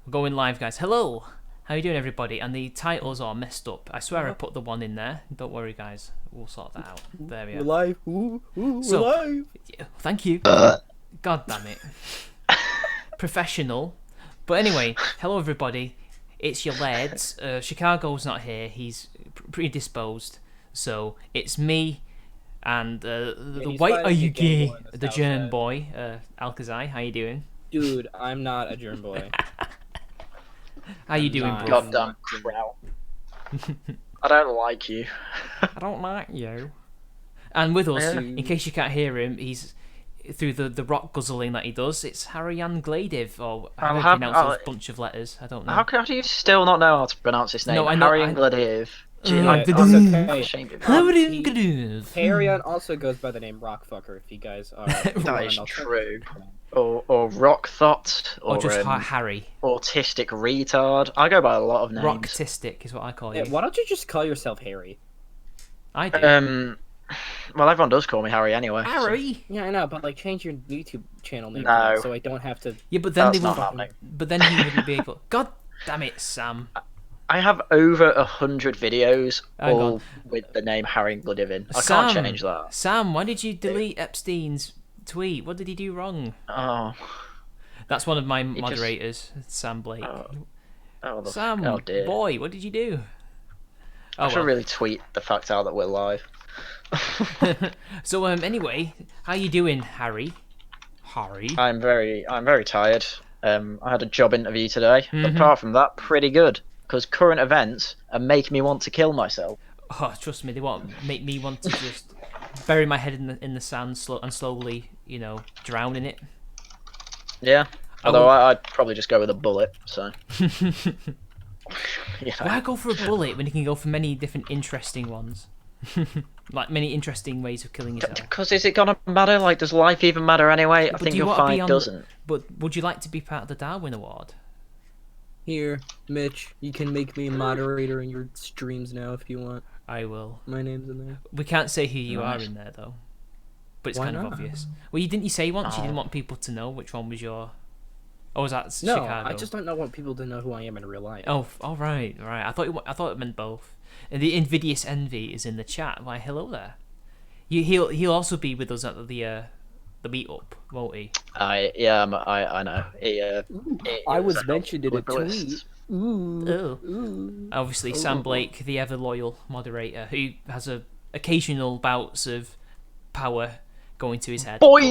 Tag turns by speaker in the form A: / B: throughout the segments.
A: We're going live, guys. Hello! How you doing, everybody? And the titles are messed up. I swear I put the one in there. Don't worry, guys. We'll sort that out. There we are.
B: We're live.
A: So,
B: we're live.
A: yeah, thank you. God damn it. Professional. But anyway, hello, everybody. It's your lads. Chicago's not here. He's predisposed. So, it's me and the white... Are you gay? The German boy, Alcazai. How you doing?
B: Dude, I'm not a German boy.
A: How you doing, bro?
C: Goddamn crowd. I don't like you.
A: I don't like you. And with us, in case you can't hear him, he's through the rock guzzling that he does. It's Haryan Glaeddyv, or how do you pronounce those bunch of letters? I don't know.
C: How do you still not know how to pronounce his name?
A: No, I know.
C: Haryan Glaeddyv.
B: Haryan also goes by the name Rockfucker. If you guys are,
C: that is true. Or rock thought,
A: or just Harry.
C: Autistic retard. I go by a lot of names.
A: Rocktistic is what I call you.
B: Yeah, why don't you just call yourself Harry?
A: I do.
C: Well, everyone does call me Harry anyway.
A: Harry.
C: So.
B: Yeah, I know, but like change your YouTube channel name so I don't have to.
A: Yeah, but then
C: that's not happening.
A: But then he wouldn't be able. God damn it, Sam.
C: I have over 100 videos, all with the name Harry Glaeddyv in. I can't change that.
A: Sam, why did you delete Epstein's tweet? What did he do wrong?
C: Oh.
A: That's one of my moderators, Sam Blake. Sam,
C: dear.
A: Boy, what did you do?
C: I should really tweet the fact out that we're live.
A: So anyway, how you doing, Harry?
C: I'm very tired. I had a job interview today, but apart from that, pretty good. Because current events are making me want to kill myself.
A: Oh, trust me, they make me want to just bury my head in the sand and slowly, drown in it.
C: Yeah. Although I'd probably just go with a bullet. So.
A: Why go for a bullet when you can go for many different interesting ones? Like many interesting ways of killing yourself.
C: Because is it gonna matter? Like, does life even matter anyway? I think you'll find it doesn't.
A: But would you like to be part of the Darwin Award?
B: Here, Mitch, you can make me a moderator in your streams now if you want.
A: I will.
B: My name's in there.
A: We can't say who you are in there though. But it's kind of obvious. Well, didn't you say once you didn't want people to know which one was your... Oh, was that Chicago?
B: No, I just don't want people to know who I am in real life.
A: Oh, right. I thought it meant both. And the invidious envy is in the chat. Why, hello there. He'll also be with us at the meetup, won't he?
C: I know.
B: I was mentioned in a tweet.
A: Obviously, Sam Blake, the ever loyal moderator, who has occasional bouts of power going to his head.
C: Boy!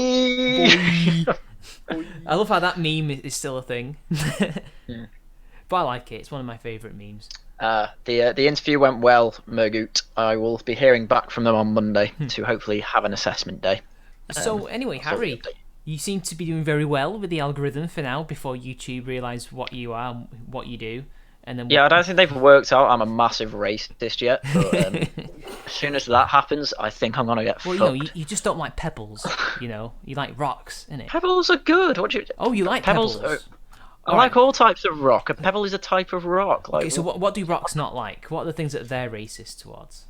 A: I love how that meme is still a thing.
C: Yeah.
A: But I like it. It's one of my favourite memes.
C: The interview went well, Mergoot. I will be hearing back from them on Monday to hopefully have an assessment day.
A: So anyway, Harry, you seem to be doing very well with the algorithm for now. Before YouTube realise what you are, and what you do, and then
C: I don't think they've worked out I'm a massive racist yet. But as soon as that happens, I think I'm gonna get fucked.
A: You just don't like pebbles. You like rocks, innit?
C: Pebbles are good.
A: You like pebbles?
C: I like all types of rock. A pebble is a type of rock.
A: Okay, so what do rocks not like? What are the things that they're racist towards?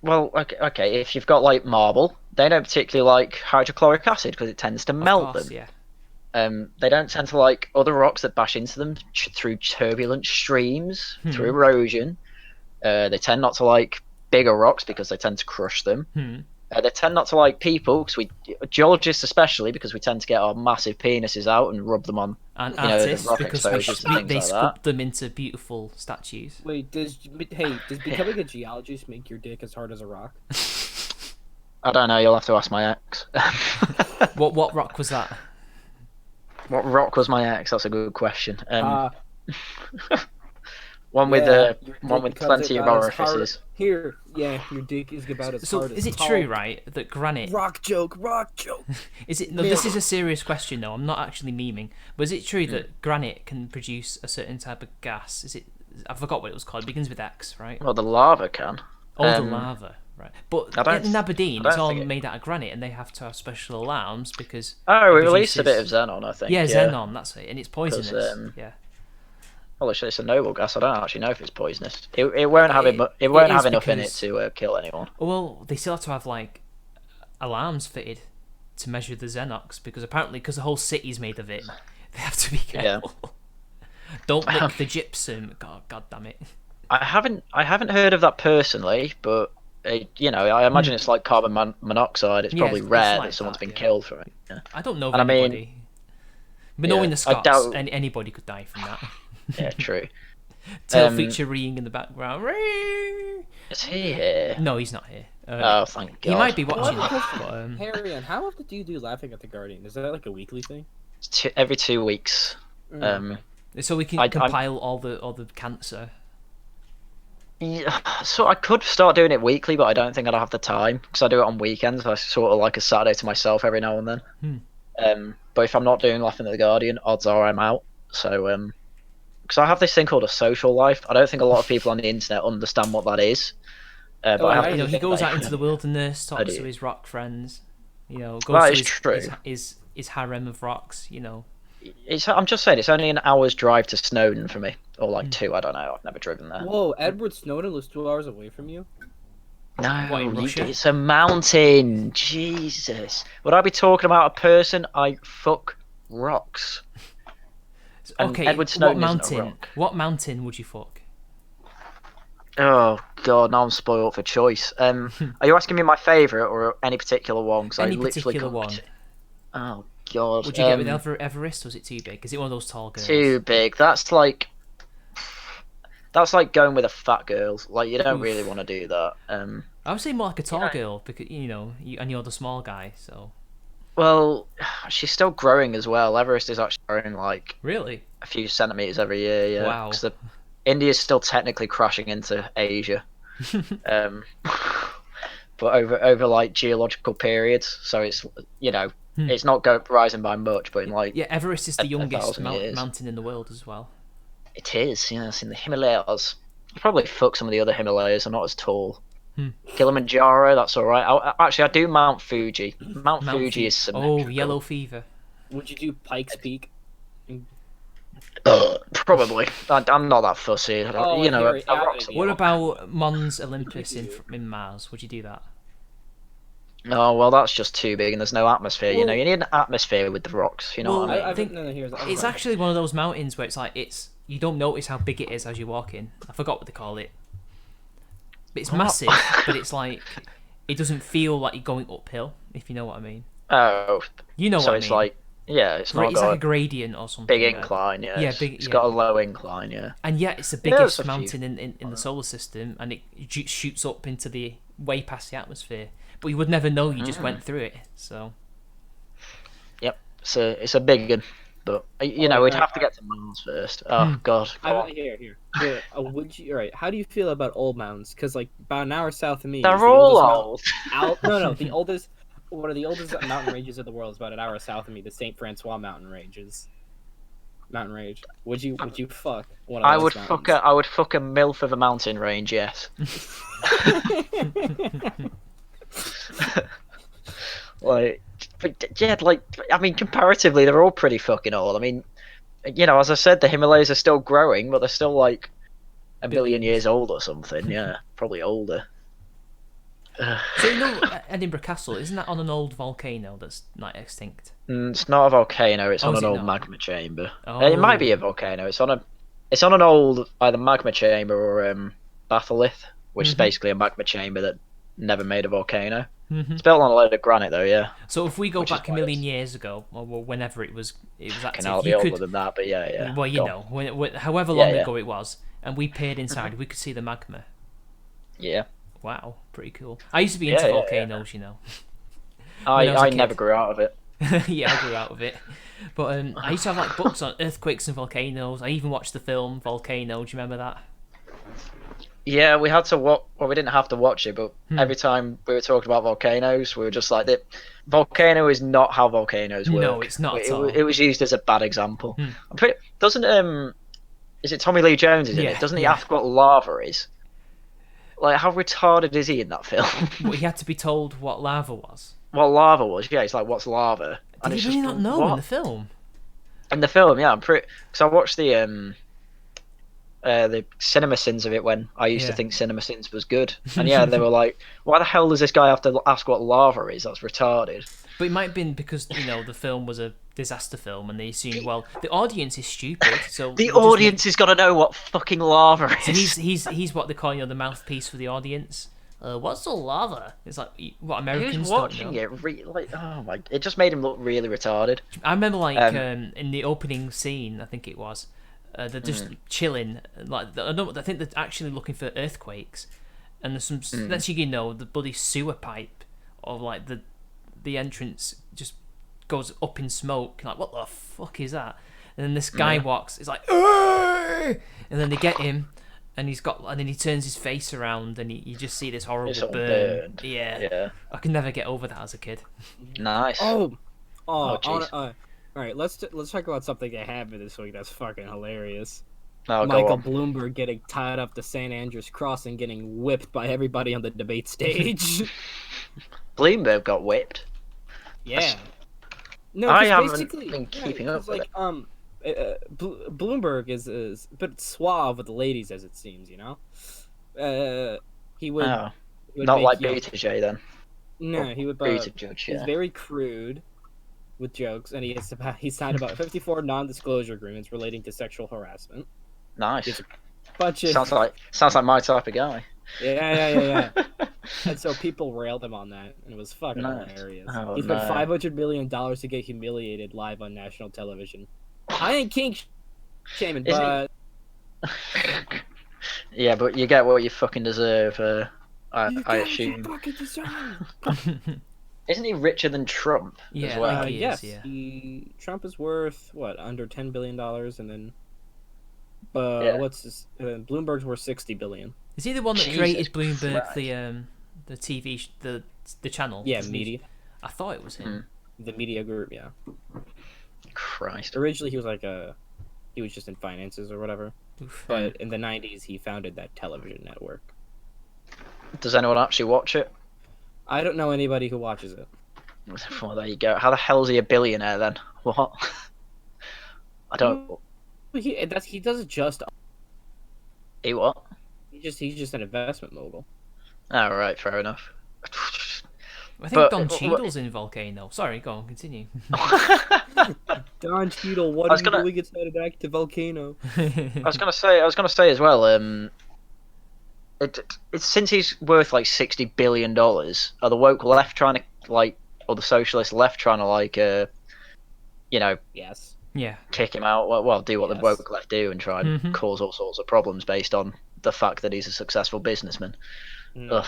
C: Well, okay. If you've got like marble, they don't particularly like hydrochloric acid because it tends to melt them.
A: Yeah.
C: They don't tend to like other rocks that bash into them through turbulent streams, through erosion. They tend not to like bigger rocks because they tend to crush them. They tend not to like people, geologists especially, because we tend to get our massive penises out and rub them on.
A: And artists,
C: rock
A: because they sculpt them into beautiful statues.
B: Wait, does becoming a geologist make your dick as hard as a rock?
C: I don't know. You'll have to ask my ex.
A: What rock was that?
C: What rock was my ex? That's a good question. One with plenty of orifices.
B: Your dick is about as hard as...
A: So, is it true, right, that granite...
B: Rock joke!
A: Is it... No, this is a serious question, though. I'm not actually memeing. But is it true that granite can produce a certain type of gas? Is it... I forgot what it was called. It begins with X, right?
C: Well, the lava can.
A: The lava, right. But in Aberdeen, it's all made out of granite, and they have to have special alarms because...
C: Oh, it released a bit of xenon, I think.
A: Yeah, xenon, that's it. And it's poisonous. Yeah.
C: Well, it's a noble gas. I don't actually know if it's poisonous. It won't have enough in it to kill anyone.
A: Well, they still have to have like alarms fitted to measure the xenox because apparently, because the whole city's made of it, they have to be careful. Don't lick the gypsum. God damn it.
C: I haven't heard of that personally, but I imagine it's like carbon monoxide. It's probably
A: it's
C: rare
A: like
C: that someone's been
A: yeah.
C: killed for it. Yeah.
A: I don't know of
C: And I mean,
A: anybody. But knowing the
C: I
A: Scots,
C: doubt-
A: anybody could die from that.
C: Yeah, true.
A: Tail feature reeing in the background.
C: Is he here?
A: No, he's not here.
C: Oh, thank God.
A: He might be watching it. But,
B: Haryan, how often do you do Laughing at the Guardian? Is that like a weekly thing?
C: Every 2 weeks.
A: so we can compile all the cancer.
C: Yeah, so I could start doing it weekly, but I don't think I'd have the time because I do it on weekends. I sort of like a Saturday to myself every now and then. But if I'm not doing Laughing at the Guardian, odds are I'm out. So, because I have this thing called a social life. I don't think a lot of people on the internet understand what that is. But
A: he goes out into the wilderness, talks to his rock friends. Goes to his harem of rocks.
C: I'm just saying, it's only an hour's drive to Snowdon for me, or like 2. I don't know. I've never driven there.
B: Whoa, Edward Snowden lives 2 hours away from you?
C: No,
A: in Russia?
C: it's a mountain. Jesus, would I be talking about a person? I fuck rocks.
A: Okay,
C: Edward Snowden
A: what
C: isn't
A: mountain?
C: a rock.
A: What mountain would you fuck?
C: Oh God, now I'm spoiled for choice. Are you asking me my favourite or any particular one? Cause
A: Any
C: I literally
A: particular one?
C: Oh God.
A: Would you get with Everest? Or was it too big? Is it one of those tall girls?
C: Too big. That's like going with a fat girl. Like you don't really want to do that.
A: I would say more like a tall girl because you're the small guy. So.
C: Well, she's still growing as well. Everest is actually growing like
A: really
C: a few centimeters every year. Yeah.
A: Wow.
C: Because India's still technically crashing into Asia. But over like geological periods, so it's it's not rising by much, but in like
A: Everest is the youngest
C: 1,000
A: mountain in the world as well.
C: It is, it's in the Himalayas. I'd probably fuck some of the other Himalayas. I'm not as tall. Kilimanjaro, that's all right. Actually, I do Mount Fuji. Mount Fuji is symmetrical.
A: Oh, yellow fever.
B: Would you do Pikes Peak?
C: Probably. I'm not that fussy.
A: What about Mons Olympus in Mars? Would you do that?
C: Oh well, that's just too big, and there's no atmosphere. You need an atmosphere with the rocks. You know what I mean?
A: It's actually one of those mountains where it's like you don't notice how big it is as you walk in. I forgot what they call it. But it's massive, but it's like it doesn't feel like you're going uphill, if you know what I mean.
C: Oh,
A: you know what I mean.
C: So it's not
A: like a gradient or something.
C: Big incline, yeah.
A: It's
C: got a low incline, yeah.
A: And yet it's the biggest mountain in the solar system, and it shoots up into the way past the atmosphere. But you would never know you just went through it. So.
C: Yep, so it's a big one. But we'd have to get to Mars first. Oh God!
B: Here. Would you? All right. How do you feel about old mountains? Because like about an hour south of me,
C: they're all old.
B: No. The oldest, one of the oldest mountain ranges of the world is about an hour south of me. The Saint Francois mountain ranges. Mountain range. Would you fuck one of those mountains?
C: I would fuck a MILF of a mountain range. Yes. Comparatively, they're all pretty fucking old. I mean, as I said, the Himalayas are still growing, but they're still like a billion years old or something. Yeah, probably older.
A: So Edinburgh Castle, isn't that on an old volcano that's not extinct?
C: It's not a volcano. It's on an old magma chamber. It might be a volcano. It's on an old either magma chamber or batholith, which is basically a magma chamber that never made a volcano. It's built on a load of granite, though. Yeah.
A: So if we go back a million years ago, or whenever it was active,
C: I'll be older than that, but yeah.
A: Well, however long ago it was, and we peered inside, we could see the magma.
C: Yeah.
A: Wow, pretty cool. I used to be into volcanoes,
C: I never grew out of it.
A: Yeah, I grew out of it. But I used to have like books on earthquakes and volcanoes. I even watched the film Volcano. Do you remember that?
C: Yeah, we had to watch. Well, we didn't have to watch it, but every time we were talking about volcanoes, we were just like, "Volcano is not how volcanoes work."
A: No, it's not at all.
C: It was used as a bad example. Is it Tommy Lee Jones? Is in it? Doesn't he ask what lava is? Like, how retarded is he in that film?
A: Well, he had to be told what lava was.
C: What lava was? Yeah, it's like, what's lava?
A: Did he really not know in the film?
C: In the film, yeah, I'm pretty. Because I watched the the cinema sins of it when I used to
A: Yeah.
C: think cinema sins was good. And yeah, they were like, why the hell does this guy have to ask what lava is? That's retarded.
A: But it might have been because, the film was a disaster film and they assumed, well, the audience is stupid, so
C: The
A: we'll just
C: audience has got to know what fucking lava
A: So
C: is.
A: he's what they call, the mouthpiece for the audience. What's the lava? It's like what
C: Who's
A: Americans don't
C: watching
A: know.
C: it? Oh my! It just made him look really retarded.
A: I remember in the opening scene, I think it was, they're just chilling. Like I think they're actually looking for earthquakes, and there's some next thing you know, the bloody sewer pipe of like the entrance just goes up in smoke. Like what the fuck is that? And then this guy walks. It's like, "Arr!" And then they get him. And then he turns his face around, and you just see this horrible
C: It's all
A: burn.
C: burned.
A: Yeah, I could never get over that as a kid.
C: Nice.
B: All
C: jeez.
B: right. Let's talk about something that happened this week that's fucking hilarious.
C: Oh, go
B: Michael
C: on.
B: Bloomberg getting tied up to St. Andrew's Cross and getting whipped by everybody on the debate stage.
C: Bloomberg got whipped.
B: Yeah. No,
C: I
B: 'cause
C: haven't
B: basically,
C: been keeping up
B: 'cause,
C: with
B: like, Bloomberg is a bit suave with the ladies, as it seems. He would.
C: Oh,
B: he would
C: not
B: make,
C: like
B: you know-
C: Buttigieg then.
B: No, he would.
C: Buttigieg,
B: He's
C: yeah.
B: very crude with jokes, and he signed about 54 non-disclosure agreements relating to sexual harassment.
C: Nice.
B: Bunch of
C: Sounds like my type of guy.
B: yeah. And so people railed him on that, and it was fucking
C: Nice.
B: hilarious.
C: Oh,
B: He spent
C: no.
B: $500 million to get humiliated live on national television. I ain't kink shaming,
C: Isn't
B: but
C: Yeah, but you get what you fucking deserve. I
B: you get what you
C: assume.
B: fucking deserve.
C: Isn't he richer than Trump
A: Yeah,
C: as well?
A: like he is,
B: Yes,
A: yeah.
B: Trump is worth what, under $10 billion, and then
C: Yeah.
B: what's this? Bloomberg's worth $60 billion.
A: Is he the one that
C: Jesus
A: created Bloomberg,
C: Christ.
A: the TV, the channel?
B: Yeah,
A: The news-
B: media,
A: I thought it was him.
B: the media group. Yeah,
C: Christ.
B: originally he was just in finances or whatever,
A: Oof.
B: but in the '90s he founded that television network.
C: Does anyone actually watch it?
B: I don't know anybody who watches it.
C: Well, there you go. How the hell is he a billionaire then? What? I don't.
B: He does it just.
C: He what?
B: He's just an investment mogul.
C: Oh, right, fair enough.
A: I think
C: but-
A: Don
C: but-
A: Cheadle's in Volcano. Sorry, go on, continue.
B: Don Cheadle, what
C: I was
B: are you
C: gonna-
B: doing inside of Active Volcano?
C: I was gonna say as well. It's since he's worth like $60 billion. Are the woke left trying to or the socialist left trying to
B: Yes.
A: Yeah.
C: kick him out? Well, do what the
B: Yes.
C: woke left do and try and
A: Mhm.
C: cause all sorts of problems based on the fact that he's a successful businessman.
B: No.
C: Ugh,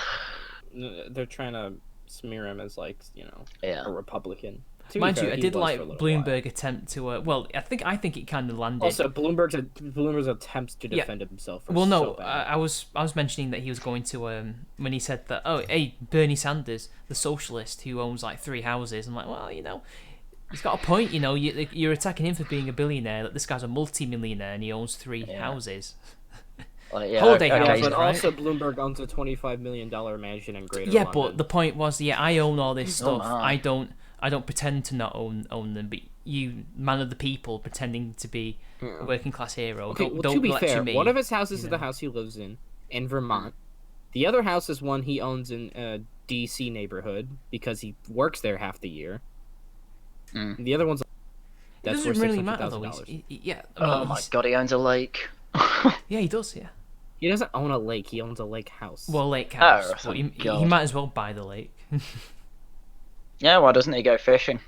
B: They're trying to smear him as
C: yeah.
B: a Republican. To be
A: Mind
B: fair,
A: you, I
B: he
A: did
B: was
A: like
B: for a little
A: Bloomberg attempt to. Well, I think it kind of landed.
B: while. Also, Bloomberg's attempts to defend himself. Were
A: Well, no,
B: so bad.
A: I was mentioning that he was going to when he said that. Oh, hey, Bernie Sanders, the socialist who owns like 3 houses. I'm like, well, he's got a point. You're attacking him for being a billionaire. That this guy's a multi-millionaire and he owns 3 houses.
C: Yeah,
A: Holiday
C: okay,
A: houses,
B: but
A: right?
B: also Bloomberg owns a $25 million mansion in Greater
A: Yeah,
B: London.
A: but the point was, I own all this
C: Oh,
A: stuff.
C: my.
A: I don't pretend to not own them, but you, man of the people, pretending to be a working class hero.
B: Okay,
A: don't,
B: well,
A: don't
B: to be
A: lecture
B: fair,
A: me.
B: one of his houses is
A: know.
B: the house he lives in Vermont. The other house is one he owns in a D.C. neighborhood because he works there half the year.
C: Mm.
B: The other one's
A: It
B: that's
A: doesn't
B: worth
A: really matter though.
B: $600,000.
A: Yeah.
C: Oh my god, he owns a lake.
A: Yeah, he does. Yeah.
B: He doesn't own a lake. He owns a lake house.
A: Well, lake house.
C: Oh,
A: Well,
C: thank
A: he
C: God.
A: might as well buy the lake.
C: Yeah, why doesn't he go fishing?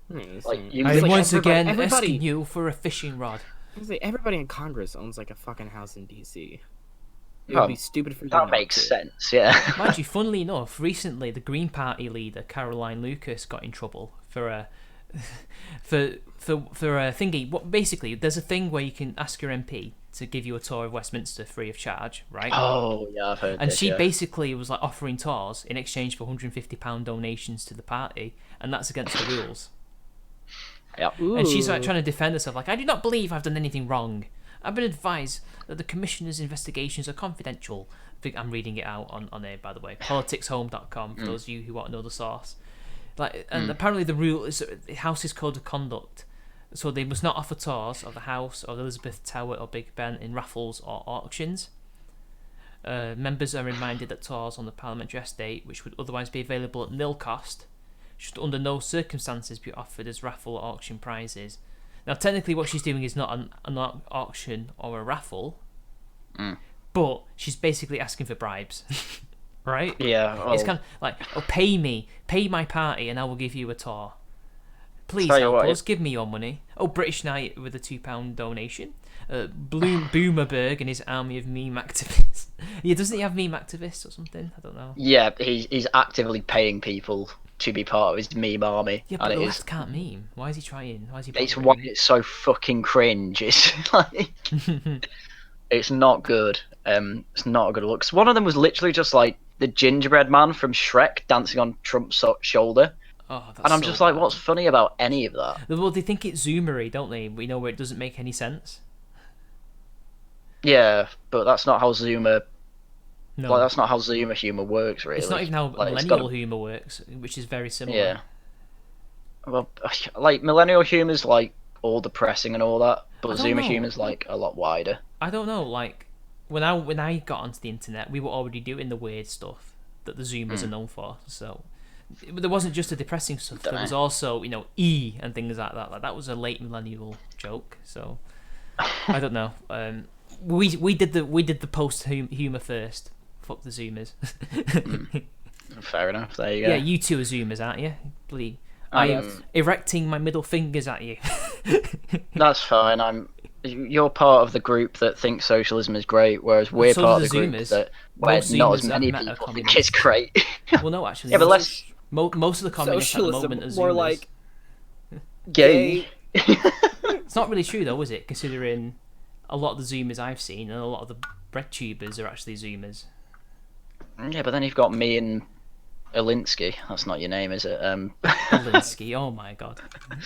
B: It's
C: like,
B: like-
C: you-
B: it's
A: I'm
B: like
A: once again
B: everybody,
A: asking you for a fishing rod.
B: it's like everybody in Congress owns like a fucking house in D.C. It
C: Oh,
B: would be stupid for you
C: That
B: not
C: makes
B: to.
C: sense, yeah.
A: Mind you, funnily enough, recently the Green Party leader Caroline Lucas got in trouble for a thingy. What basically, there's a thing where you can ask your MP to give you a tour of Westminster free of charge, right?
C: Oh, yeah, I've heard
A: And
C: this,
A: she
C: yeah.
A: basically was like offering tours in exchange for £150 donations to the party, and that's against the rules.
C: Yeah.
A: And she's like
B: Ooh.
A: trying to defend herself, like, I do not believe I've done anything wrong. I've been advised that the commissioner's investigations are confidential. I'm reading it out on there, by the way. Politicshome.com for those of you who want to know the source. And apparently the rule is House's code of conduct So they must not offer tours of the House or Elizabeth Tower or Big Ben in raffles or auctions. Members are reminded that tours on the parliamentary estate, which would otherwise be available at nil cost, should under no circumstances be offered as raffle or auction prizes. Now, technically, what she's doing is not an auction or a raffle, but she's basically asking for bribes, right?
C: Yeah. Well,
A: It's kind of like, oh, pay my party, and I will give you a tour. Please
C: Tell you
A: help
C: what,
A: us, give me your money. Oh, British Knight with a £2 donation. Bloomberg and his army of meme activists. Yeah, doesn't he have meme activists or something? I don't know.
C: yeah, he's actively paying people to be part of his meme army.
A: Yeah, but
C: and
A: the
C: it
A: left
C: is,
A: can't meme. Why is he trying? Why is he?
C: it's
A: bothering?
C: why it's so fucking cringe. It's like it's not good. It's not a good look. 'Cause one of them was literally just like the gingerbread man from Shrek dancing on Trump's shoulder.
A: Oh, that's
C: And I'm
A: so
C: just like,
A: bad.
C: what's funny about any of that?
A: Well, they think it's zoomery, don't they? We know where it doesn't make any sense.
C: Yeah, but that's not how Zoomer.
A: No,
C: Like, that's not how Zoomer humor works, really.
A: it's not even how
C: Like, it's
A: millennial
C: gotta-
A: humour works, which is very similar.
C: Yeah. Well, like millennial humor's like all depressing and all that,
A: I
C: but
A: don't
C: Zoomer
A: know.
C: humor's like a lot wider.
A: I don't know. Like when I got onto the internet, we were already doing the weird stuff that the Zoomers are known for. So there wasn't just the depressing stuff. There was also and things like that. Like that was a late millennial joke. So I don't know. We did the post humor first. Fuck the Zoomers.
C: Fair enough. There you go.
A: Yeah, you two are Zoomers, aren't you? Bloody.
C: I'm-
A: I'm erecting my middle fingers at you.
C: That's fine. You're part of the group that thinks socialism is great, whereas we're
A: So
C: part
A: do
C: of the
A: the
C: group
A: Zoomers.
C: that where
A: Most
C: not as
A: Zoomers
C: many
A: have met a
C: people think
A: communist.
C: it's great.
A: Well, no, actually.
C: Yeah, but let's
A: most of the communists at the
B: Socialism,
A: moment are Zoomers.
B: more like
C: gay.
A: It's not really true though, is it? Considering a lot of the Zoomers I've seen and a lot of the bread tubers are actually Zoomers.
C: Yeah, but then you've got me and Kolinsky. That's not your name, is it?
A: Kolinsky, oh my god.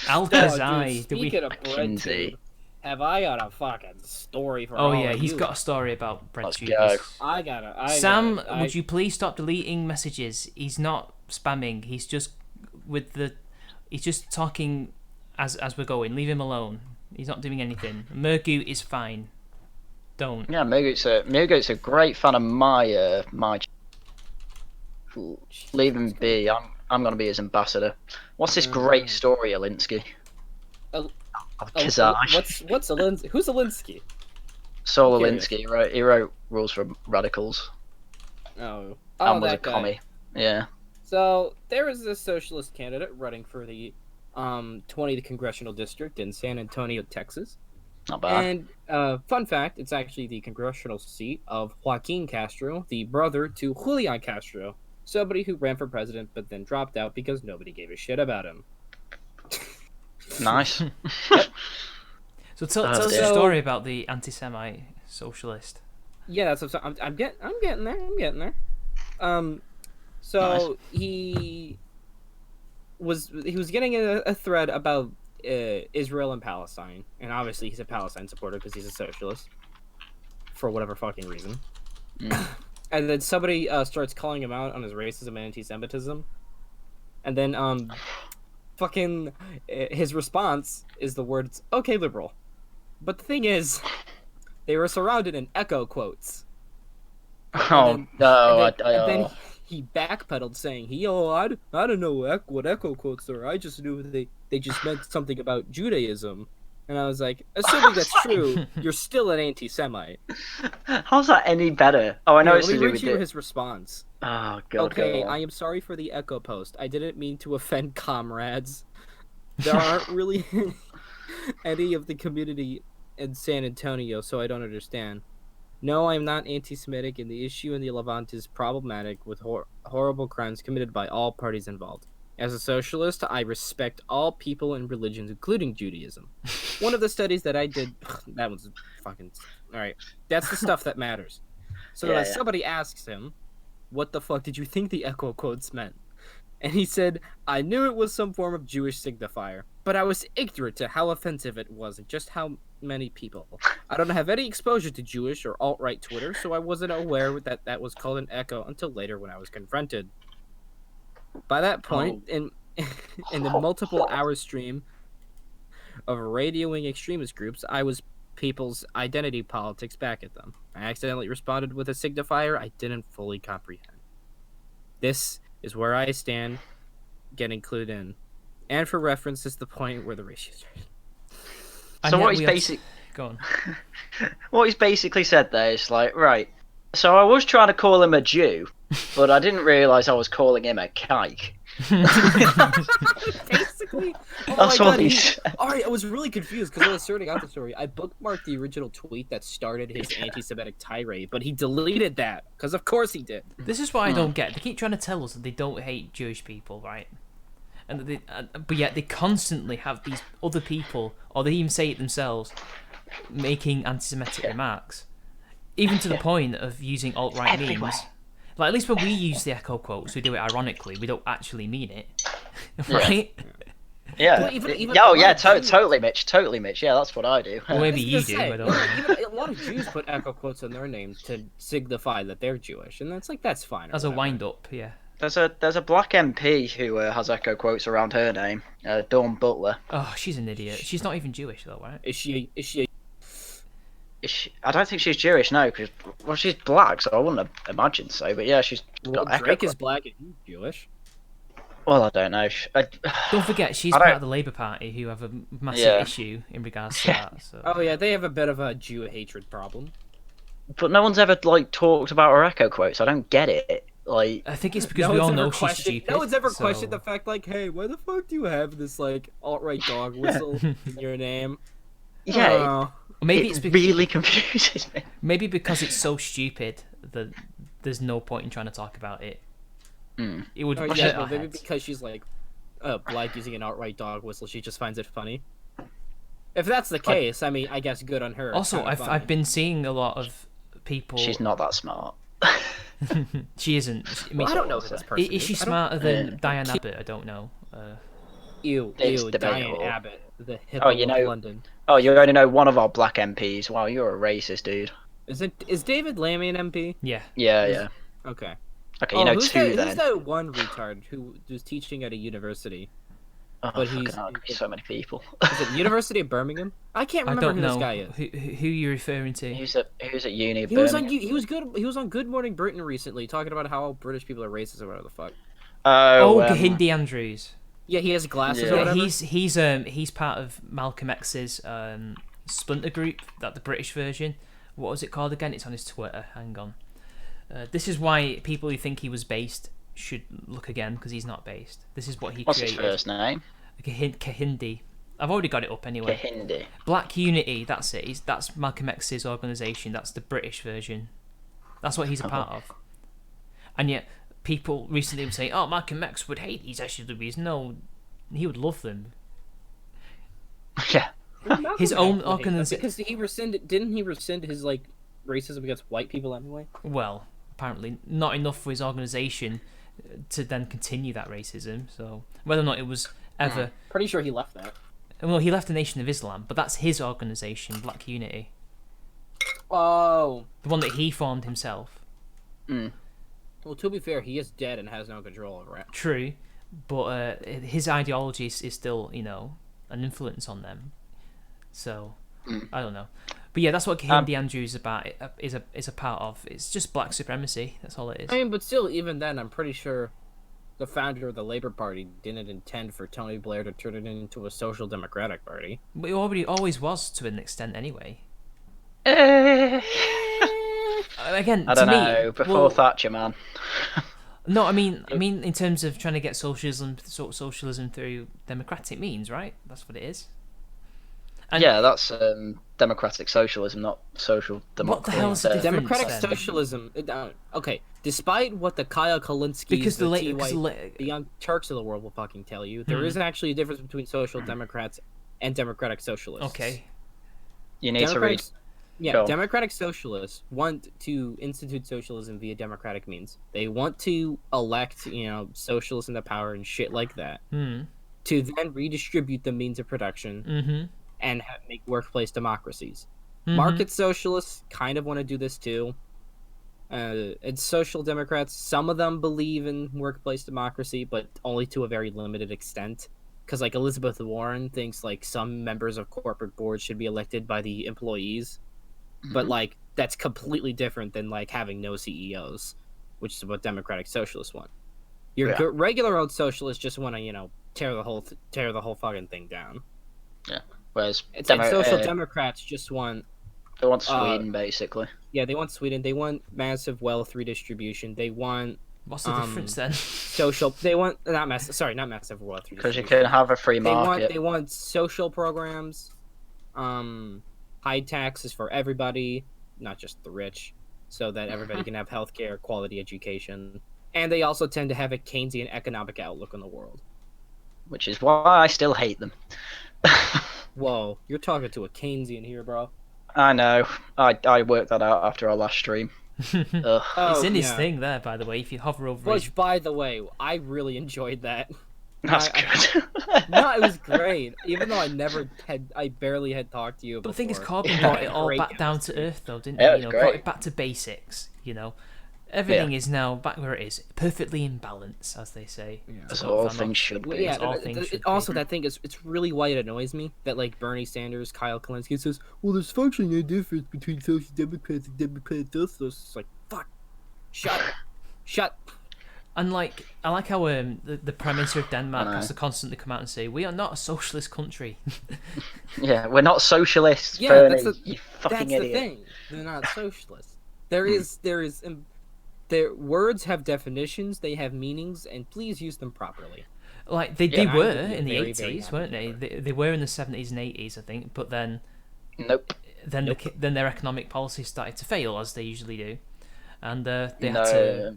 B: Oh,
A: Alkazai,
B: dude,
A: do we?
B: speaking of bread
C: Kinsey.
B: tube, have I got a fucking story for
A: Oh
B: all
A: yeah,
B: of
A: he's
B: you.
A: got a story about bread
C: Let's
A: tubers.
C: go.
A: Sam, would you please stop deleting messages? He's not spamming. He's just talking as we're going. Leave him alone. He's not doing anything. Mergu is fine. Don't.
C: Yeah, Mugo's a great fan of my. Leave him be. I'm gonna be his ambassador. What's this great story, Kolinsky? Kazaj.
B: What's Alinsky? Who's Alinsky?
C: Saul
B: Curious.
C: Alinsky, he wrote Rules for Radicals
B: Oh,
C: and was a
B: that guy.
C: commie. Yeah.
B: So there was a socialist candidate running for the 20th congressional district in San Antonio, Texas.
C: Not bad.
B: And fun fact, it's actually the congressional seat of Joaquin Castro, the brother to Julian Castro, somebody who ran for president but then dropped out because nobody gave a shit about him.
C: Nice.
A: So tell
C: Oh,
A: us
C: dear.
A: a story about the anti-Semite socialist.
B: Yeah, that's what I'm getting there. So he was getting a thread about Israel and Palestine, and obviously he's a Palestine supporter because he's a socialist for whatever fucking reason. And then somebody starts calling him out on his racism and anti-Semitism, and then fucking his response is the words "Okay, liberal," but the thing is, they were surrounded in echo quotes.
C: Oh no!
B: And then he backpedaled, saying, I don't know what echo quotes are. I just knew they just meant something about Judaism." And I was like, assuming that's true, you're still an anti-Semite.
C: How's that any better? Oh, I know
B: Here,
C: it's
B: let
C: to
B: me
C: do
B: read
C: with
B: you
C: it.
B: his response.
C: Oh god.
B: Okay,
C: go on.
B: I am sorry for the echo post. I didn't mean to offend comrades. There aren't really any of the community in San Antonio, so I don't understand. No, I'm not anti-Semitic, and the issue in the Levant is problematic with horrible crimes committed by all parties involved. As a socialist, I respect all people and religions, including Judaism. One of the studies that I did, that one's fucking... Alright, that's the stuff that matters. So
C: Yeah, yeah.
B: somebody asks him, what the fuck did you think the echo quotes meant? And he said, I knew it was some form of Jewish signifier, but I was ignorant to how offensive it was and just how many people. I don't have any exposure to Jewish or alt-right Twitter, so I wasn't aware that that was called an echo until later when I was confronted. By that point, in the multiple hour stream, of radioing extremist groups, I was people's identity politics back at them. I accidentally responded with a signifier I didn't fully comprehend. This is where I stand, getting clued in. And for reference, is the point where the ratio started.
C: So what he's
A: Go on.
C: What he's basically said there is like, right, so I was trying to call him a Jew, but I didn't realise I was calling him a kike.
B: Basically,
C: That's what he said.
B: Alright, I was really confused because I was sorting out the story. I bookmarked the original tweet that started his anti-Semitic tirade, but he deleted that because of course he did.
A: This is what I don't get. They keep trying to tell us that they don't hate Jewish people, right? And that but yet they constantly have these other people, or they even say it themselves, making anti-Semitic remarks, even to the point of using alt-right memes. Like, at least when we use the echo quotes, we do it ironically. We don't actually mean it, right?
C: Yeah. Totally, Mitch. Totally, Mitch. Yeah, that's what I do.
A: Well, maybe you do. I don't know.
B: Even a lot of Jews put echo quotes on their names to signify that they're Jewish, and that's fine.
A: As a wind-up, yeah.
C: There's a black MP who has echo quotes around her name, Dawn Butler.
A: Oh, she's an idiot. She's not even Jewish though, right?
B: Is she?
C: I don't think she's Jewish, no, because she's black, so I wouldn't imagine so. But yeah, she's got echo
B: Drake
C: quotes.
B: is black and he's Jewish.
C: Well, I don't know.
A: Don't forget, she's part of the Labour Party, who have a massive issue in regards to that. So.
B: Oh yeah, they have a bit of a Jew hatred problem.
C: But no one's ever talked about her echo quotes. I don't get it. Like,
A: I think it's because we all know she's stupid.
B: No one's ever questioned the fact, like, hey, why the fuck do you have this alt-right dog whistle in your name?
C: Yeah,
A: maybe
C: it really confuses me.
A: Maybe because it's so stupid that there's no point in trying to talk about it. It would
B: maybe because she's black using an alt-right dog whistle, she just finds it funny. If that's the case, I mean, I guess good on her.
A: Also, I've been seeing a lot of people.
C: She's not that smart.
A: She isn't.
B: I don't know who this person is.
A: Is she smarter than Diane Abbott? I don't know.
B: Diane Abbott, the hippo of London.
C: Oh, you only know one of our black MPs. Wow, you're a racist, dude.
B: Is David Lammy an MP?
A: Yeah.
C: Yeah.
B: Okay.
C: Okay, you know two then.
B: Who's that one retard who was teaching at a university?
C: Oh, but he's so many people.
B: Is it University of Birmingham? I can't remember who this guy is.
A: Who you're referring to?
C: Who's at uni? He was
B: on Good Morning Britain recently, talking about how British people are racist or whatever the fuck.
A: Kahindi Andrews.
B: Yeah, he has glasses. Or whatever.
A: He's part of Malcolm X's splinter group, that the British version. What was it called again? It's on his Twitter. Hang on. This is why people who think he was based should look again, because he's not based. This is what he
C: What's
A: created.
C: What's his first name?
A: Kahindi. I've already got it up anyway.
C: Kahindi.
A: Black Unity, that's it. That's Malcolm X's organisation. That's the British version. That's what he's a part of. And yet, people recently would say, oh, Malcolm X would hate these SJWs. No, he would love them.
C: Yeah.
A: His own organisation.
B: Because didn't he rescind his racism against white people anyway?
A: Well, apparently not enough for his organisation to then continue that racism. So whether or not it was ever...
B: Pretty sure he left that.
A: Well, he left the Nation of Islam, but that's his organisation, Black Unity.
B: Oh.
A: The one that he formed himself.
B: Well, to be fair, he is dead and has no control over it.
A: True, but his ideology is still, an influence on them. So, I don't know. But yeah, that's what Kahindi Andrews is a part of. It's just black supremacy. That's all it is.
B: I mean, but still, even then, I'm pretty sure the founder of the Labour Party didn't intend for Tony Blair to turn it into a social democratic party.
A: But it always was to an extent anyway. Again,
C: I don't know. Before Thatcher, man.
A: No, I mean, in terms of trying to get socialism through democratic means, right? That's what it is. And
C: yeah, that's democratic socialism, not social democracy.
A: What the hell is the difference?
B: Democratic socialism. Okay, despite what the Kyle Kolinsky, the Young Turks of the world will fucking tell you, there isn't actually a difference between social democrats and democratic socialists.
A: Okay.
C: You need to read.
B: Yeah, democratic socialists want to institute socialism via democratic means. They want to elect, socialists into power and shit like that. To then redistribute the means of production and make workplace democracies. Market socialists kind of want to do this too. And social democrats, some of them believe in workplace democracy, but only to a very limited extent. because like Elizabeth Warren thinks like some members of corporate boards should be elected by the employees, but like that's completely different than like having no CEOs, which is what Democratic Socialists want. Your regular old socialists just want to tear the whole fucking thing down.
C: Yeah. Whereas
B: Social Democrats just want.
C: They want Sweden, basically.
B: Yeah, they want Sweden. They want massive wealth redistribution. They want.
A: What's the difference then?
B: They want not massive wealth redistribution.
C: Because you can have a free market.
B: They want social programs, high taxes for everybody, not just the rich, so that everybody can have healthcare, quality education, and they also tend to have a Keynesian economic outlook on the world.
C: Which is why I still hate them.
B: Whoa, you're talking to a Keynesian here, bro.
C: I know. I worked that out after our last stream.
A: It's in his thing there, by the way. If you hover over
B: Which, by the way, I really enjoyed that.
C: That's good.
B: No, it was great. Even though I barely had talked to you before.
A: But the thing is, Corbyn brought it all back down to earth, though, didn't
C: he?
A: You know, brought it back to basics. Everything is now back where it is, perfectly in balance, as they say.
C: Yeah. As all things should be.
B: Yeah, also, that thing is, it's really why it annoys me that like Bernie Sanders, Kyle Kolinsky says, well, there's functionally no difference between social democrats and Democratic socialists. It's like, fuck, shut.
A: And like, I like how the Prime Minister of Denmark has to constantly come out and say, we are not a socialist country.
C: Yeah, we're not socialists.
B: Yeah,
C: Bernie,
B: that's
C: you fucking
B: the
C: idiot.
B: thing. They're not socialists. Their words have definitions, they have meanings, and please use them properly.
A: Like, they were in the 80s, weren't they? They were in the 70s and 80s, I think, but then...
C: Nope.
A: Then their economic policies started to fail, as they usually do. And they had to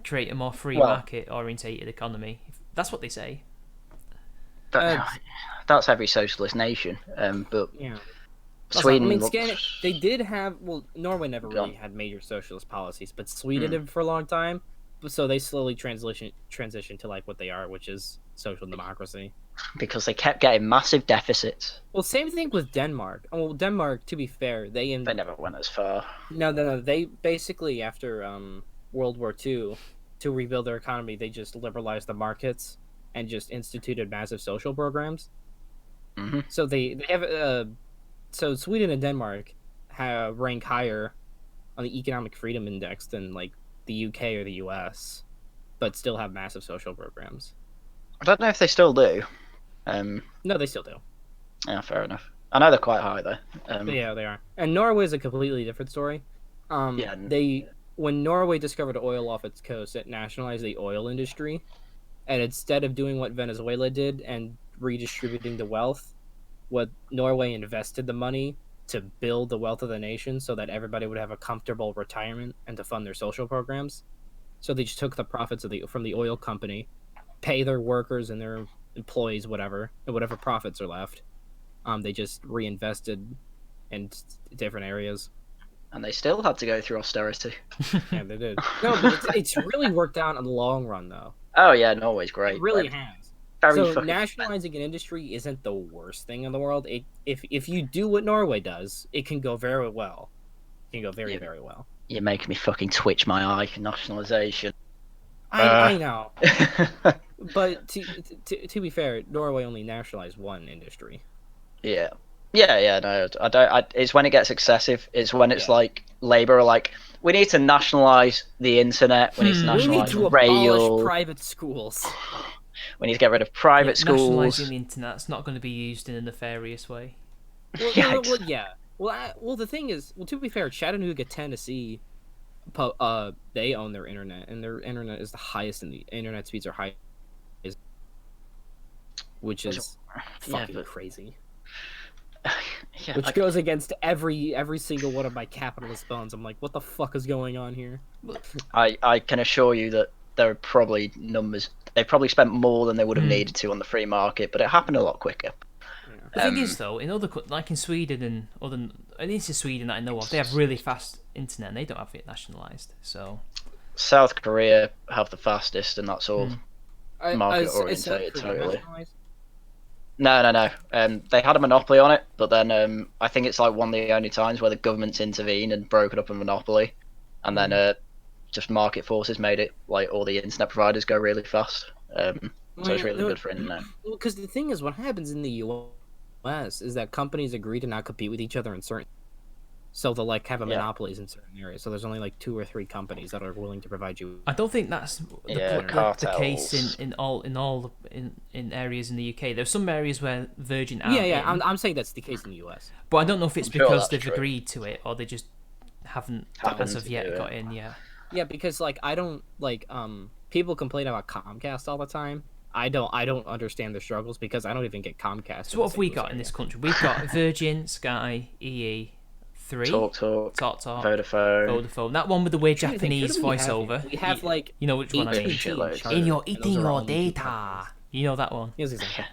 A: create a more free market-orientated economy. That's what they say.
C: That's every socialist nation, but...
B: Yeah.
C: Sweden.
B: They did have. Well, Norway never really had major socialist policies, but Sweden did for a long time. So they slowly transitioned to like what they are, which is social democracy.
C: Because they kept getting massive deficits.
B: Well, same thing with Denmark. Well, Denmark, to be fair, they
C: never went as far.
B: No. They basically after World War II, to rebuild their economy, they just liberalized the markets and just instituted massive social programs.
C: Mm-hmm.
B: So they have So Sweden and Denmark rank higher on the economic freedom index than like the UK or the US, but still have massive social programs.
C: I don't know if they still do.
B: No, they still do.
C: Yeah, fair enough. I know they're quite high though.
B: Yeah, they are. And Norway is a completely different story. When Norway discovered oil off its coast, it nationalized the oil industry, and instead of doing what Venezuela did and redistributing the wealth, what Norway invested the money to build the wealth of the nation so that everybody would have a comfortable retirement and to fund their social programs. So they just took the profits from the oil company, pay their workers and their employees whatever profits are left. They just reinvested in different areas.
C: And they still had to go through austerity.
B: Yeah, they did. No, but it's really worked out in the long run, though.
C: Oh yeah, Norway's great.
B: It really has. So nationalizing an industry isn't the worst thing in the world. If you do what Norway does, it can go very well. It can go very, very well.
C: You're making me fucking twitch my eye. Nationalization.
B: I know. But to be fair, Norway only nationalized one industry.
C: Yeah. No, I don't. It's when it gets excessive. It's when it's like Labour are like, we need to nationalize the internet. We need to nationalize
B: abolish private schools.
C: We need to get rid of private schools.
A: Nationalising the internet's not going to be used in a nefarious way.
B: Well, the thing is, to be fair, Chattanooga, Tennessee, they own their internet, and their internet is the highest in the internet speeds are high, which is fucking crazy.
C: Yeah,
B: which goes against every single one of my capitalist bones. I'm like, what the fuck is going on here?
C: I can assure you that there are probably numbers. They probably spent more than they would have needed to on the free market, but it happened a lot quicker.
A: The thing is, though, in other like in Sweden and at least in Sweden that I know of, they have really fast internet and they don't have it nationalised. So
C: South Korea have the fastest, and that's all market orientated totally. No. They had a monopoly on it, but then I think it's like one of the only times where the government's intervened and broken up a monopoly, and then just market forces made it like all the internet providers go really fast. So it's really good for internet.
B: Well, because the thing is, what happens in the U.S. is that companies agree to not compete with each other in certain. So they'll like have monopolies in certain areas. So there's only like 2 or 3 companies that are willing to provide you.
A: I don't think that's the case in areas in the UK. There's some areas where Virgin aren't
B: I'm saying that's the case in the US.
A: But I don't know if it's because they've agreed to it or they just haven't as of yet got in.
B: Yeah, because like I don't like people complain about Comcast all the time. I don't understand their struggles because I don't even get Comcast.
A: So what have we got in this country? We've got Virgin, Sky, EE. 3
C: Talk,
A: Vodafone. That one with the weird Japanese voiceover.
B: We have like
A: which one I mean? In your eating your data. You know that one.
B: Yes, exactly.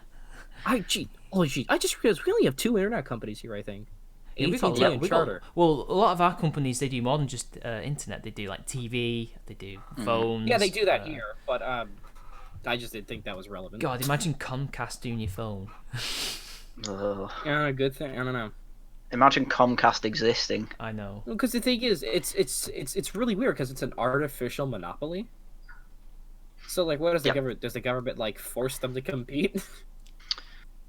B: I just realized we only have 2 internet companies here. I think. AT&T and Charter.
A: Well, a lot of our companies they do more than just internet. They do like TV. They do phones.
B: Yeah, they do that here, but I just didn't think that was relevant.
A: God, imagine Comcast doing your phone.
B: Yeah, good thing. I don't know.
C: Imagine Comcast existing.
A: I know.
B: Because the thing is, it's really weird because it's an artificial monopoly. So like, what does the government? Does the government like force them to compete?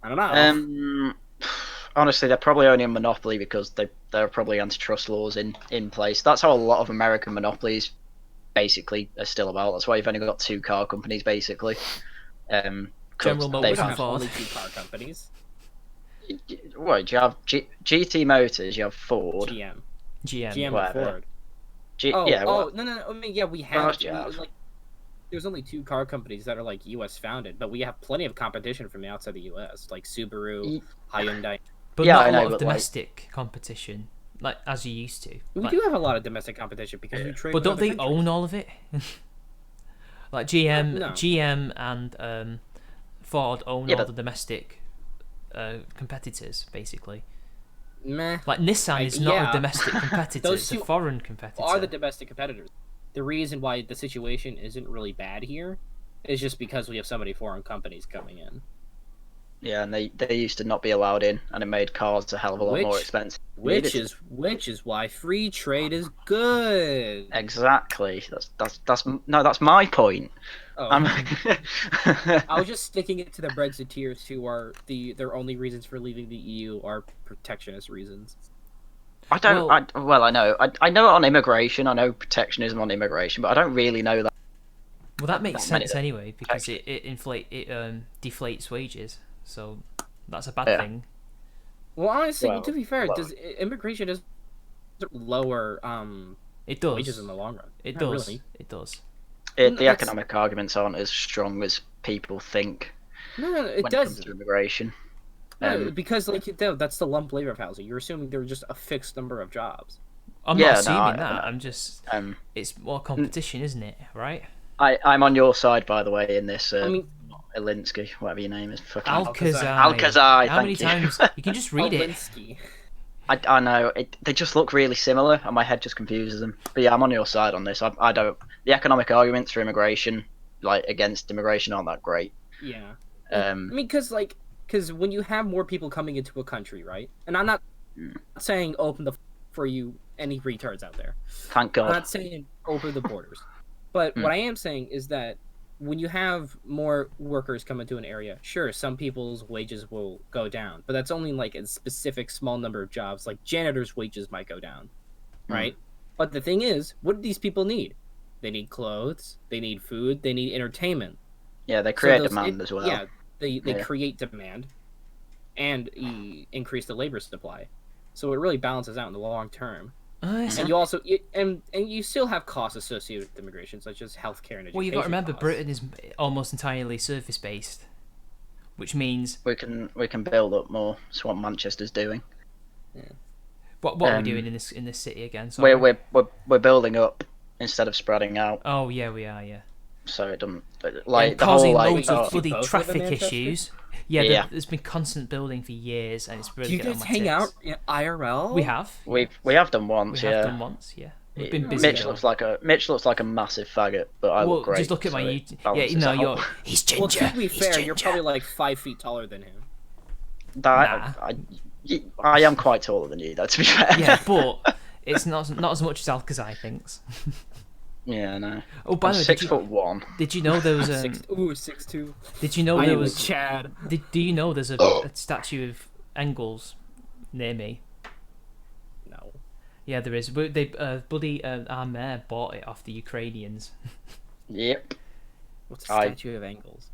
B: I don't know.
C: Honestly, they're probably only a monopoly because there are probably antitrust laws in place. That's how a lot of American monopolies basically are still about. That's why you've only got 2 car companies basically.
A: General Motors and Ford.
B: Only 2 car companies.
C: What do you have? GT Motors. You have Ford.
B: GM
C: whatever.
B: Ford. No. I mean, yeah, we have. Like, there's only 2 car companies that are like U.S. founded, but we have plenty of competition from outside the U.S. like Subaru, Hyundai.
A: But not a lot of domestic competition, like as you used to.
B: We do have a lot of domestic competition because we trade.
A: But don't they own all of it? Like GM and Ford own all the domestic competitors, basically.
B: Meh.
A: Like Nissan is not a domestic competitor; it's a foreign competitor.
B: Are the domestic competitors? The reason why the situation isn't really bad here is just because we have so many foreign companies coming in.
C: Yeah, and they used to not be allowed in, and it made cars a hell of a lot more expensive.
B: Which is why free trade is good.
C: Exactly. That's my point.
B: Oh. I was just sticking it to the Brexiteers who are their only reasons for leaving the EU are protectionist reasons.
C: I know it on immigration. I know protectionism on immigration, but I don't really know that.
A: Well, that makes sense anyway because it deflates wages, so that's a bad thing.
B: Well, honestly, to be fair, does immigration does lower wages in the long run?
A: It does.
B: Really.
A: It does.
C: The economic arguments aren't as strong as people think.
B: No, it
C: when
B: does.
C: It comes to immigration.
B: No, because that's the lump labor of housing. You're assuming there are just a fixed number of jobs.
A: I'm not assuming that. I'm just. It's more competition, isn't it? Right.
C: I'm on your side, by the way, in this. Kolinsky, whatever your name is.
A: Alcazar. How many times? You can just read
B: Kolinsky.
C: I know. They just look really similar, and my head just confuses them. But yeah, I'm on your side on this. I don't. The economic arguments for immigration, like against immigration, aren't that great.
B: Yeah. I mean, because when you have more people coming into a country, right? And I'm not saying open for you any retards out there.
C: Thank God.
B: I'm not saying open the borders. But what I am saying is that when you have more workers come into an area, sure, some people's wages will go down, but that's only like a specific small number of jobs. Like janitors' wages might go down, right? But the thing is, what do these people need? They need clothes, they need food, they need entertainment.
C: Yeah, they create demand as well.
B: Yeah, they create demand and increase the labor supply. So it really balances out in the long term. And you also and you still have costs associated with immigration, such as healthcare and education.
A: Well, you've got to remember, Britain is almost entirely surface based, which means
C: we can build up more. That's what Manchester's doing.
B: Yeah.
A: What are we doing in this city again? Sorry.
C: We're building up instead of spreading out.
A: Oh yeah, we are. Yeah.
C: So it doesn't like the
A: causing
C: whole
A: loads of bloody traffic issues. Yeah, there's been constant building for years, and it's really.
B: Do you guys hang out in IRL?
A: We have.
C: We have done once.
A: We have done once. Yeah. We've been busy.
C: Mitch looks like a massive faggot, but I look great.
A: Just look at my YouTube. Yeah, he's ginger.
B: Well, to be fair, you're probably like 5 feet taller than him.
C: I am quite taller than you, though. To be fair.
A: Yeah, but it's not as much as Alcazar thinks.
C: Yeah, no.
A: Oh, by
C: I'm
A: the way,
C: 6'1".
A: did you know there was
B: 6'2".
A: Did you know
B: I
A: there
B: am a
A: was?
B: Chad.
A: Do you know there's a statue of Engels near me?
B: No.
A: Yeah, there is. But they our mayor bought it off the Ukrainians.
C: Yep.
B: What's a statue of Engels?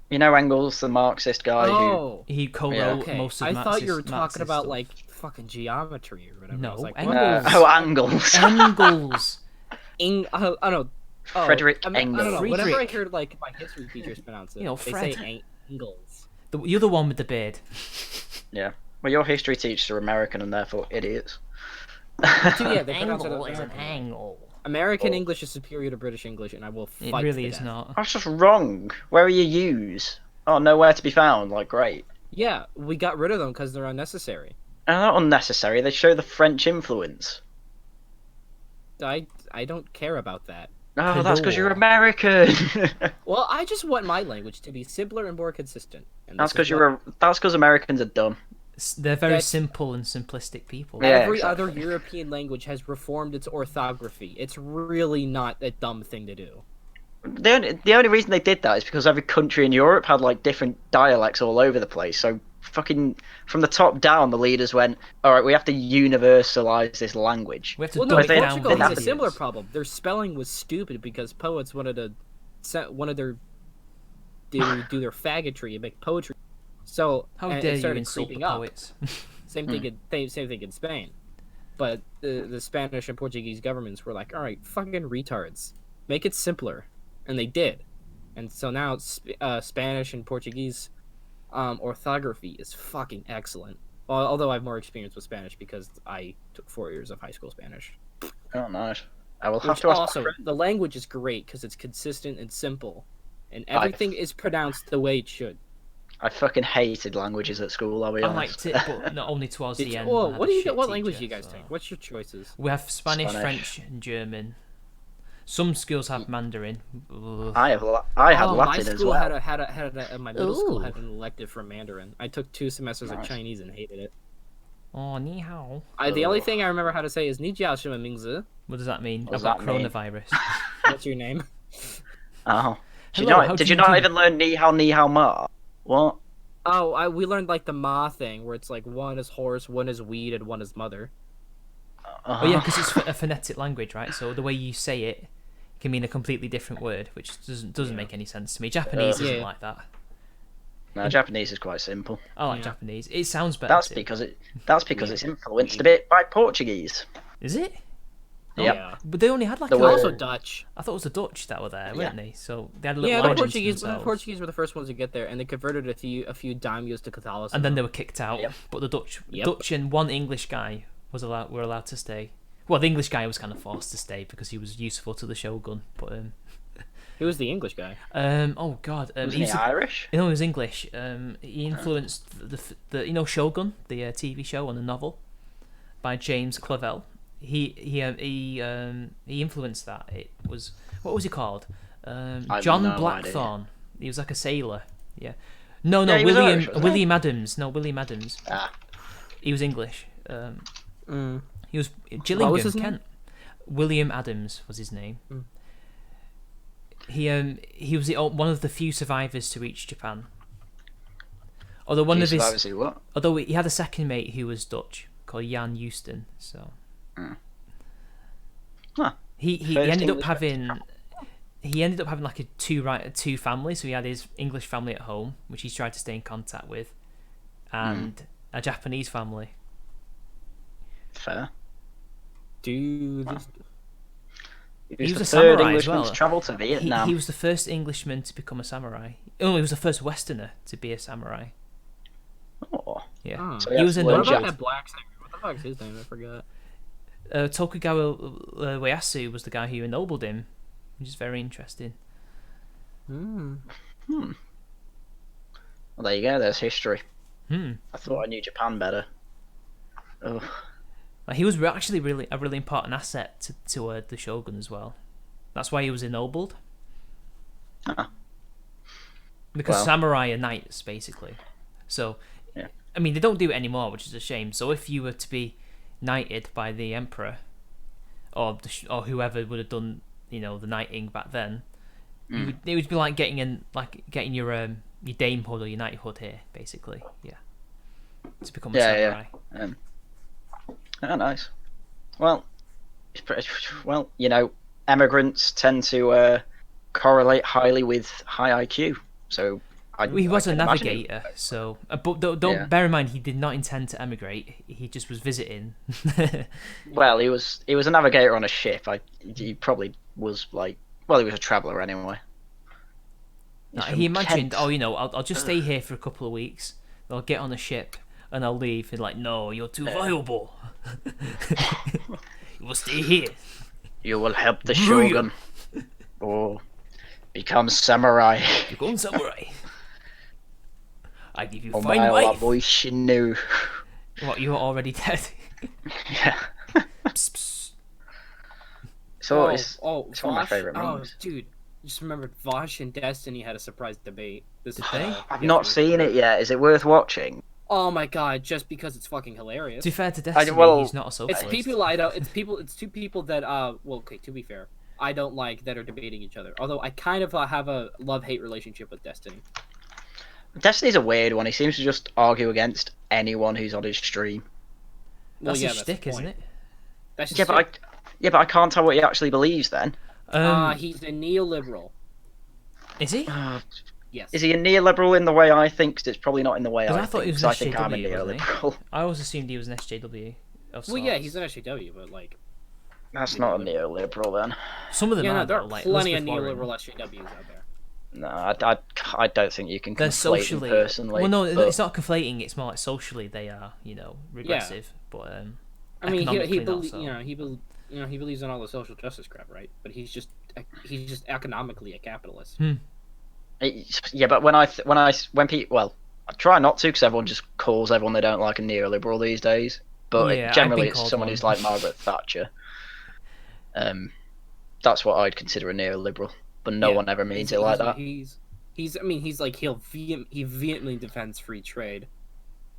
C: You know Engels, the Marxist guy
B: Oh.
A: He co-wrote
B: Okay.
A: most of
B: I thought you were
A: Marxist
B: talking about
A: stuff.
B: like fucking geometry or whatever. I was
A: No,
B: like,
A: Engels.
C: Engels.
A: Engels.
B: I don't know. Oh,
C: Frederick
B: I don't know.
C: Engels.
B: Whenever I
A: Friedrich.
B: heard like my history teachers pronounce it,
A: You know,
B: they
A: Fred.
B: say Engels.
A: You're the one with the beard.
C: Yeah. Well, your history teachers are American and therefore idiots.
B: Yeah, they pronounce it
A: Angle is an
B: American.
A: angle.
B: American English is superior to British English, and I will
A: It
B: fight.
A: really
B: to
A: is
B: death.
A: not.
C: That's just wrong. Where are your U's? Oh, nowhere to be found. Like, great.
B: Yeah, we got rid of them because they're unnecessary.
C: And they're not unnecessary. They show the French influence.
B: I don't care about that.
C: Oh, that's because you're
A: Hello.
C: American.
B: Well, I just want my language to be simpler and more consistent. And
C: That's
B: this is
C: because That's because Americans are dumb.
A: They're very
B: That's-
A: simple and simplistic people.
C: Yeah.
B: every
C: exactly.
B: other European language has reformed its orthography. It's really not a dumb thing to do.
C: The only reason they did that is because every country in Europe had like different dialects all over the place. So fucking from the top down, the leaders went, "All right, we have to universalize this language."
A: We have to
B: Well, no,
A: dumb it down
B: Portugal
A: for
B: has a
A: idiots.
B: similar problem. Their spelling was stupid because poets wanted to do their faggotry and make poetry. So
A: How
B: and
A: dare
B: it
A: you
B: started
A: insult the
B: creeping up.
A: poets?
B: Same thing in Spain. But the Spanish and Portuguese governments were like, all right, fucking retards, make it simpler, and they did. And so now Spanish and Portuguese orthography is fucking excellent. Well, although I have more experience with Spanish because I took 4 years of high school Spanish.
C: Oh, nice. I will have
B: Which
C: to ask.
B: also, the language is great because it's consistent and simple, and everything is pronounced the way it should.
C: I fucking hated languages at school. I'll be
A: I
C: honest.
A: liked it, but not only towards the end.
B: Oh,
A: I had
B: what
A: a
B: do you
A: shit
B: What language
A: teacher,
B: do you guys
A: so-
B: take? What's your choices?
A: We have Spanish,
C: Spanish.
A: French, and German. Some schools have Mandarin. Ugh.
C: I had
B: My
C: Latin as
B: school
C: well.
B: my middle school
A: Ooh.
B: had an elective for Mandarin. I took 2 semesters of
C: Nice.
B: Chinese and hated it.
A: Oh, ni hao.
B: The only
C: Ugh.
B: thing I remember how to say is 你叫什么名字?
A: What does that mean?
C: What does
A: I've got
C: that mean?
A: coronavirus.
B: What's your name?
C: Oh.
A: Hello, how
C: Did
A: do
C: you
A: you
C: not
A: do?
C: even learn ni hao ma? What?
B: Oh, we learned like the ma thing, where it's like one is horse, one is weed, and one is mother.
A: Oh yeah, because it's a phonetic language, right? So the way you say it can mean a completely different word, which doesn't make any sense to me. Japanese isn't
B: Yeah.
A: like that.
C: No, Japanese is quite simple.
A: I like
B: Yeah.
A: Japanese. It sounds better.
C: That's
A: too.
C: because it's influenced a bit by Portuguese.
A: Is it?
C: Yep.
B: Yeah.
A: But they only had like
C: The
A: a
C: word-
B: Also Dutch.
A: I thought it was the Dutch that were there,
C: Yeah.
A: weren't they? So they had a little
B: Yeah, the
A: island to
B: Portuguese. The
A: themselves.
B: Portuguese were the first ones to get there, and they converted a few daimyos to Catholicism.
A: And then they were kicked out.
C: Yep.
A: But the Dutch,
B: Yep.
A: Dutch and one English guy were allowed to stay. Well, the English guy was kind of forced to stay because he was useful to the shogun. But
B: Who was the English guy?
A: oh god,
C: Wasn't
A: he's
C: he Irish?
A: no, he was English. He influenced the Shogun, the TV show and the novel by James Clavell. He influenced that. It was, what was he called?
C: have
A: John
C: no
A: Blackthorne. He was like a sailor. Yeah. No,
C: Yeah, he was
A: William
C: Irish, wasn't he?
A: William Adams. No, William Adams.
C: Ah,
A: He was English.
B: Mm.
A: He was Gillingham,
B: was his name?
A: Kent. William Adams was his name.
B: Mm.
A: He was one of the few survivors to reach Japan. Although one of his
C: obviously what?
A: Although he had a second mate who was Dutch called Jan Houston, so
C: Huh.
A: he
C: First
A: ended up
C: English
A: having like a two families. So he had his English family at home, which he tried to stay in contact with, and a Japanese family.
C: Fair.
B: Dude.
C: He
A: was
C: the
A: a
C: third
A: samurai as
C: Englishman
A: well.
C: to travel to Vietnam.
A: He was the first Englishman to become a samurai. Oh, he was the first Westerner to be a samurai.
C: Oh.
A: Yeah,
B: Oh.
C: So
A: he was in
C: what
B: What
A: the
B: about
C: Legend.
B: that black samurai? What the fuck's his name? I forgot.
A: Tokugawa Ieyasu was the guy who ennobled him, which is very interesting.
B: Mm.
C: Well, there you go. There's history.
A: Hmm.
C: I thought I knew Japan better. Ugh.
A: Like, he was actually a really important asset to the shogun as well. That's why he was ennobled.
C: Ah.
A: Because
C: Well.
A: samurai are knights, basically. So,
C: Yeah.
A: I mean, they don't do it anymore, which is a shame. So if you were to be knighted by the emperor, or whoever would have done the knighting back then, it would be like getting your damehood or your knighthood here, basically. Yeah, to become a samurai.
C: Oh, nice. Well, immigrants tend to correlate highly with high IQ. So
A: he was a navigator, so but don't bear in mind he did not intend to emigrate. He just was visiting.
C: Well, he was a navigator on a ship. He probably was he was a traveller anyway.
A: He imagined, I'll just stay here for a couple of weeks. I'll get on a ship and I'll leave. And like, no, you're too valuable. You will stay here.
C: You will help the shogun. Or become samurai.
A: Become samurai. I give you fine wife. What, you are already dead?
C: Yeah.
A: Psst, psst.
C: So it's one of my favourite memes.
B: Oh, dude, just remembered Vosh and Destiny had a surprise debate.
A: Did they?
C: I've not seen it yet. Is it worth watching?
B: Oh my god, just because it's fucking hilarious.
A: To be fair to Destiny, he's not a socialist.
B: It's people I don't. It's two people that to be fair, I don't like that are debating each other. Although I kind of have a love-hate relationship with Destiny.
C: Destiny's a weird one. He seems to just argue against anyone who's on his stream.
A: That's his shtick, isn't it?
C: But I can't tell what he actually believes then.
B: He's a neoliberal.
A: Is he?
B: Yes.
C: Is he a neoliberal in the way I think? Cause it's probably not in the way I
A: thought he
C: think.
A: was an
C: I think I'm a
A: SJW,
C: neoliberal.
A: I always assumed he was an SJW.
B: Well, yeah, he's an SJW, but like.
C: That's not a neoliberal then.
A: Some of them are.
B: There are
A: like
B: plenty of
A: Elizabeth
B: neoliberal SJWs out there.
C: No, I don't think you can
A: They're
C: conflate
A: socially.
C: them personally.
A: Well, no,
C: but...
A: it's not conflating. It's more like socially they are, regressive. But
B: I mean, he believes,
A: so.
B: he believes in all the social justice crap, right? But he's just economically a capitalist.
C: Yeah, but when people, I try not to because everyone just calls everyone they don't like a neoliberal these days. But generally, it's someone who's like Margaret Thatcher. That's what I'd consider a neoliberal. But no one ever means it like that.
B: He vehemently defends free trade,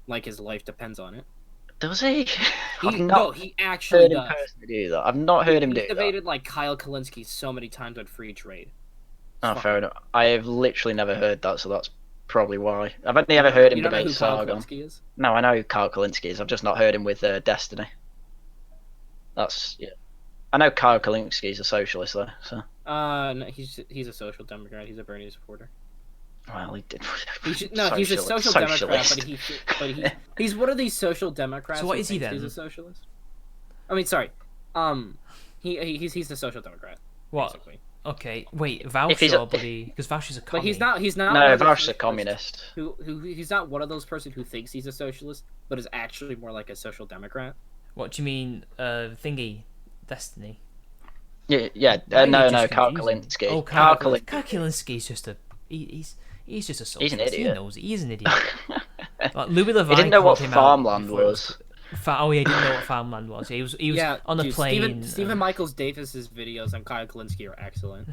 B: like his life depends on it.
C: Does he?
B: He actually does.
C: Do that. I've not heard him do that.
B: He's debated like Kyle Kolinsky so many times on free trade.
C: Fair enough. I have literally never heard that, so that's probably why. I've only ever heard him debate Sargon.
B: Kolinsky is?
C: No, I know who Kyle Kolinsky is. I've just not heard him with Destiny. I know Kyle Kolinsky is a socialist though. So.
B: No, he's a social democrat. He's a Bernie supporter.
C: Well, he did.
B: He's a social democrat, but he's one of these social democrats.
A: So what is he then?
B: He's a socialist. I mean, sorry. He's a social democrat.
A: What?
B: Basically.
A: Okay, wait, Vouch or buddy? Because Vouch is a communist.
B: But he's not.
C: No, Vouch is a communist.
B: He's not one of those person who thinks he's a socialist, but is actually more like a social democrat.
A: What do you mean, thingy, Destiny?
C: Yeah. No, Kyle Kolinsky.
A: Oh, Kyle Kolinsky's just a he's just a socialist.
C: He's an idiot.
A: He knows it. He's an idiot. Like Louis Levine.
C: He didn't know what farmland was.
A: He didn't know what farmland was. He was on a plane.
B: Stephen Michaels Davis's videos on Kyle Kolinsky are excellent.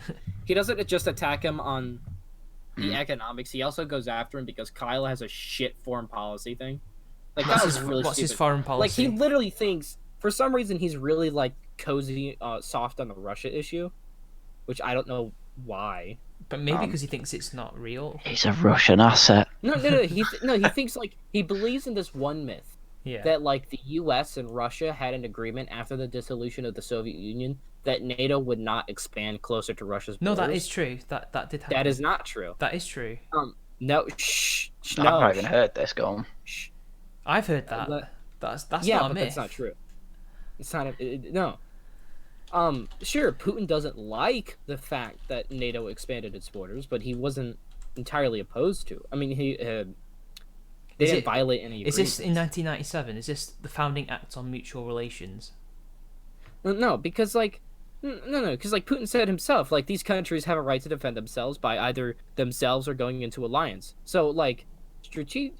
B: He doesn't just attack him on the economics. He also goes after him because Kyle has a shit foreign policy thing. Like
A: what's his foreign policy?
B: Like he literally thinks for some reason he's really like cozy, soft on the Russia issue, which I don't know why.
A: But maybe because he thinks it's not real.
C: He's a Russian asset.
B: No. He thinks like he believes in this one myth.
A: Yeah.
B: That like the U.S. and Russia had an agreement after the dissolution of the Soviet Union that NATO would not expand closer to Russia's borders.
A: No, that is true. That did happen.
B: That is not true.
A: That is true.
B: No.
C: I've not even heard this. Go on.
A: I've heard that. That's not a myth.
B: That's not true. It's not. No. Sure, Putin doesn't like the fact that NATO expanded its borders, but he wasn't entirely opposed to. I mean, they didn't violate any agreements.
A: Is this in 1997? Is this the Founding Act on Mutual Relations?
B: No, because because Putin said himself, like these countries have a right to defend themselves by either themselves or going into alliance. So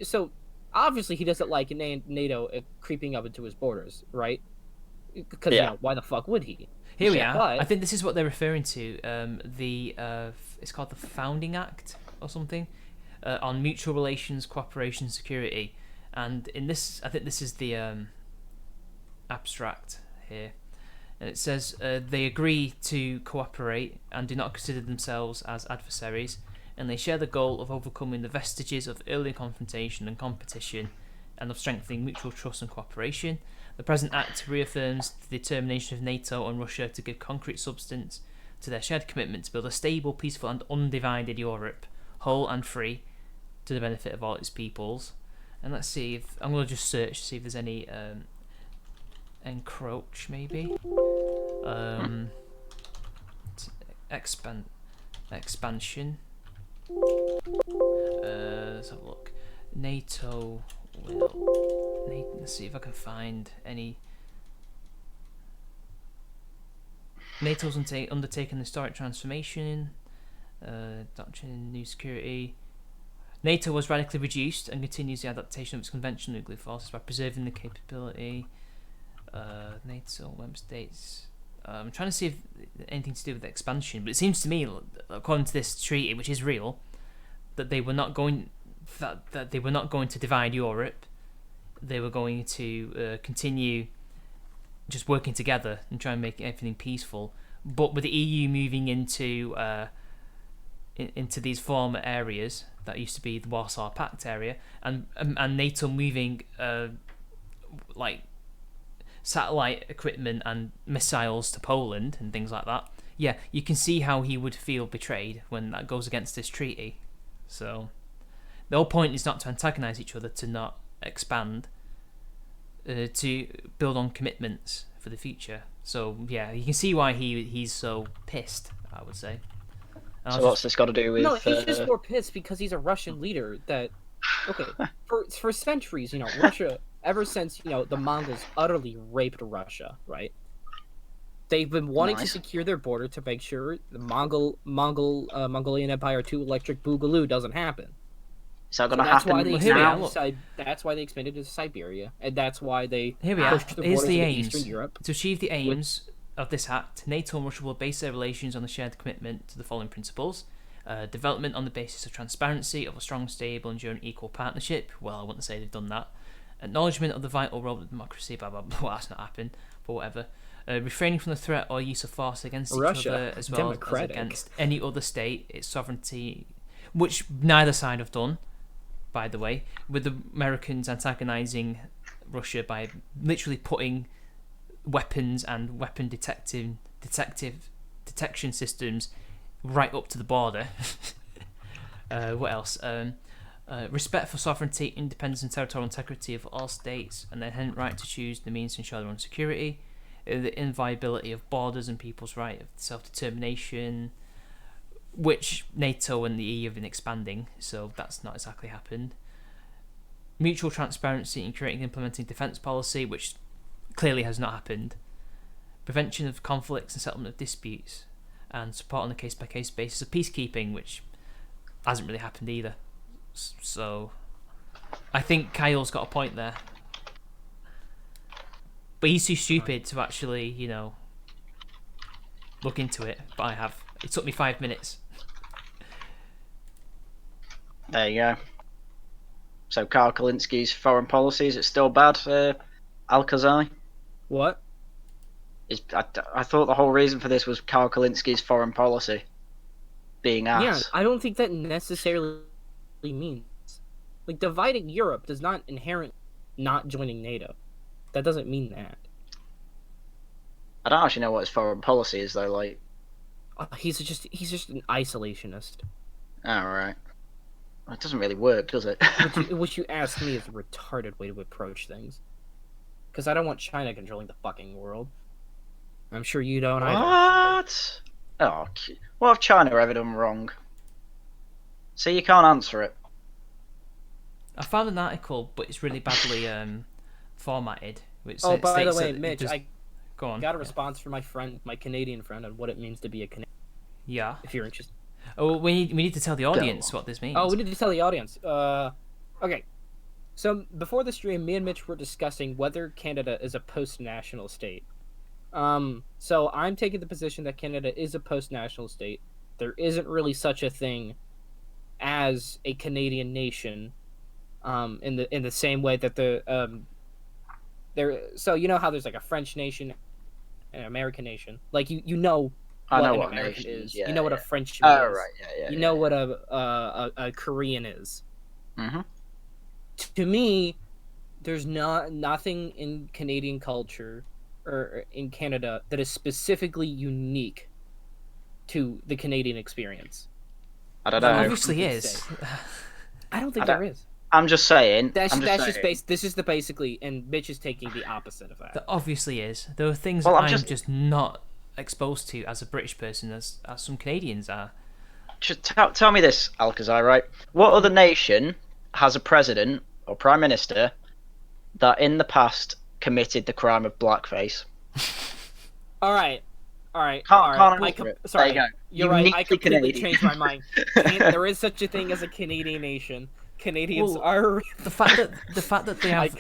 B: so obviously he doesn't like NATO creeping up into his borders, right? Because why the fuck would he?
A: Here we are. But I think this is what they're referring to. It's called the Founding Act or something. On mutual relations, cooperation, security, and in this, I think this is the abstract here. And it says they agree to cooperate and do not consider themselves as adversaries, and they share the goal of overcoming the vestiges of early confrontation and competition, and of strengthening mutual trust and cooperation. The present act reaffirms the determination of NATO and Russia to give concrete substance to their shared commitment to build a stable, peaceful, and undivided Europe, whole and free, to the benefit of all its peoples. And let's see if I'm going to just search to see if there's any encroach, maybe. Expansion. Let's have a look. NATO will. Let's see if I can find any. NATO's undertaken historic transformation. Doctrine in new security. NATO was radically reduced and continues the adaptation of its conventional nuclear forces by preserving the capability. NATO member states. I'm trying to see if anything to do with the expansion, but it seems to me, according to this treaty, which is real, that they were not going that they were not going to divide Europe. They were going to continue just working together and try and make everything peaceful. But with the EU moving into these former areas that used to be the Warsaw Pact area, and NATO moving like satellite equipment and missiles to Poland and things like that, yeah, you can see how he would feel betrayed when that goes against this treaty. So the whole point is not to antagonize each other, to not expand, to build on commitments for the future. So yeah, you can see why he's so pissed, I would say.
C: So what's this got to do with?
B: No, he's just more pissed because he's a Russian leader that, okay, for centuries, Russia, ever since, the Mongols utterly raped Russia, right? They've been wanting to secure their border to make sure the Mongolian Empire 2 Electric Boogaloo doesn't happen.
C: Is that going to happen now?
B: That's why they expanded to Siberia, and that's why they
A: pushed the
B: borders
A: the
B: into
A: aims.
B: Eastern Europe.
A: To achieve the aims of this act, NATO and Russia will base their relations on the shared commitment to the following principles. Development on the basis of transparency, of a strong, stable, enduring equal partnership. Well, I wouldn't say they've done that. Acknowledgement of the vital role of democracy, blah, blah, blah. Well, that's not happened, but whatever. Refraining from the threat or use of force against each other, as well as against any other state, its sovereignty, which neither side have done, by the way, with the Americans antagonizing Russia by literally putting weapons and weapon detection systems right up to the border. What else? Respect for sovereignty, independence and territorial integrity of all states, and the inherent right to choose the means to ensure their own security. The inviolability of borders and people's right of self-determination, which NATO and the EU have been expanding, so that's not exactly happened. Mutual transparency in creating and implementing defence policy, which clearly has not happened. Prevention of conflicts and settlement of disputes, and support on a case-by-case basis of peacekeeping, which hasn't really happened either. So I think Kyle's got a point there. But he's too stupid to actually, look into it. But I have. It took me 5 minutes.
C: There you go. So Karl Kolinsky's foreign policy, is it still bad, Alcazar?
B: What?
C: I thought the whole reason for this was Karl Kolinsky's foreign policy being ass.
B: Yeah, I don't think that necessarily means. Like, dividing Europe does not inherent not joining NATO. That doesn't mean that.
C: I don't actually know what his foreign policy is, though. Like,
B: he's just an isolationist.
C: Oh, right. It doesn't really work, does it?
B: which you ask me is a retarded way to approach things. Because I don't want China controlling the fucking world. I'm sure you don't either.
C: What? Oh, what have China ever done wrong? See, you can't answer it.
A: I found an article, but it's really badly formatted. Which
B: by the way, Mitch, I
A: go on.
B: got a response from my Canadian friend on what it means to be a Canadian.
A: Yeah.
B: If you're interested.
A: Oh, we need to tell the audience what this means.
B: Oh, we need to tell the audience. Okay. So before the stream, me and Mitch were discussing whether Canada is a post-national state. So I'm taking the position that Canada is a post-national state. There isn't really such a thing as a Canadian nation, in the same way that so you know how there's like a French nation an American nation. Like you know
C: I
B: what
C: know
B: an
C: what
B: American
C: nation
B: is.
C: yeah,
B: You know what
C: yeah.
B: a Frenchman
C: Oh,
B: is.
C: right, yeah.
B: You know what a Korean is.
C: Mm-hmm.
B: To me, there's nothing in Canadian culture or in Canada that is specifically unique to the Canadian experience.
C: I don't
A: There
C: know.
A: obviously
B: you could
A: is.
B: say. I don't think
C: I don't-
B: there is.
C: I'm just saying.
B: That's just
C: saying.
B: based. This is the basically, and Mitch is taking the opposite of
A: There
B: that.
A: obviously is. There are things
C: Well,
A: I'm just not exposed to as a British person as some Canadians are.
C: Just tell me this, Alcazar, right? What other nation has a president or prime minister that in the past committed the crime of blackface?
B: All right.
C: Can't answer it.
B: Sorry,
C: There you go.
B: you're right. I
C: Uniquely
B: completely
C: Canadian.
B: changed my mind. There is such a thing as a Canadian nation. Canadians
A: Well,
B: are.
A: The fact that they have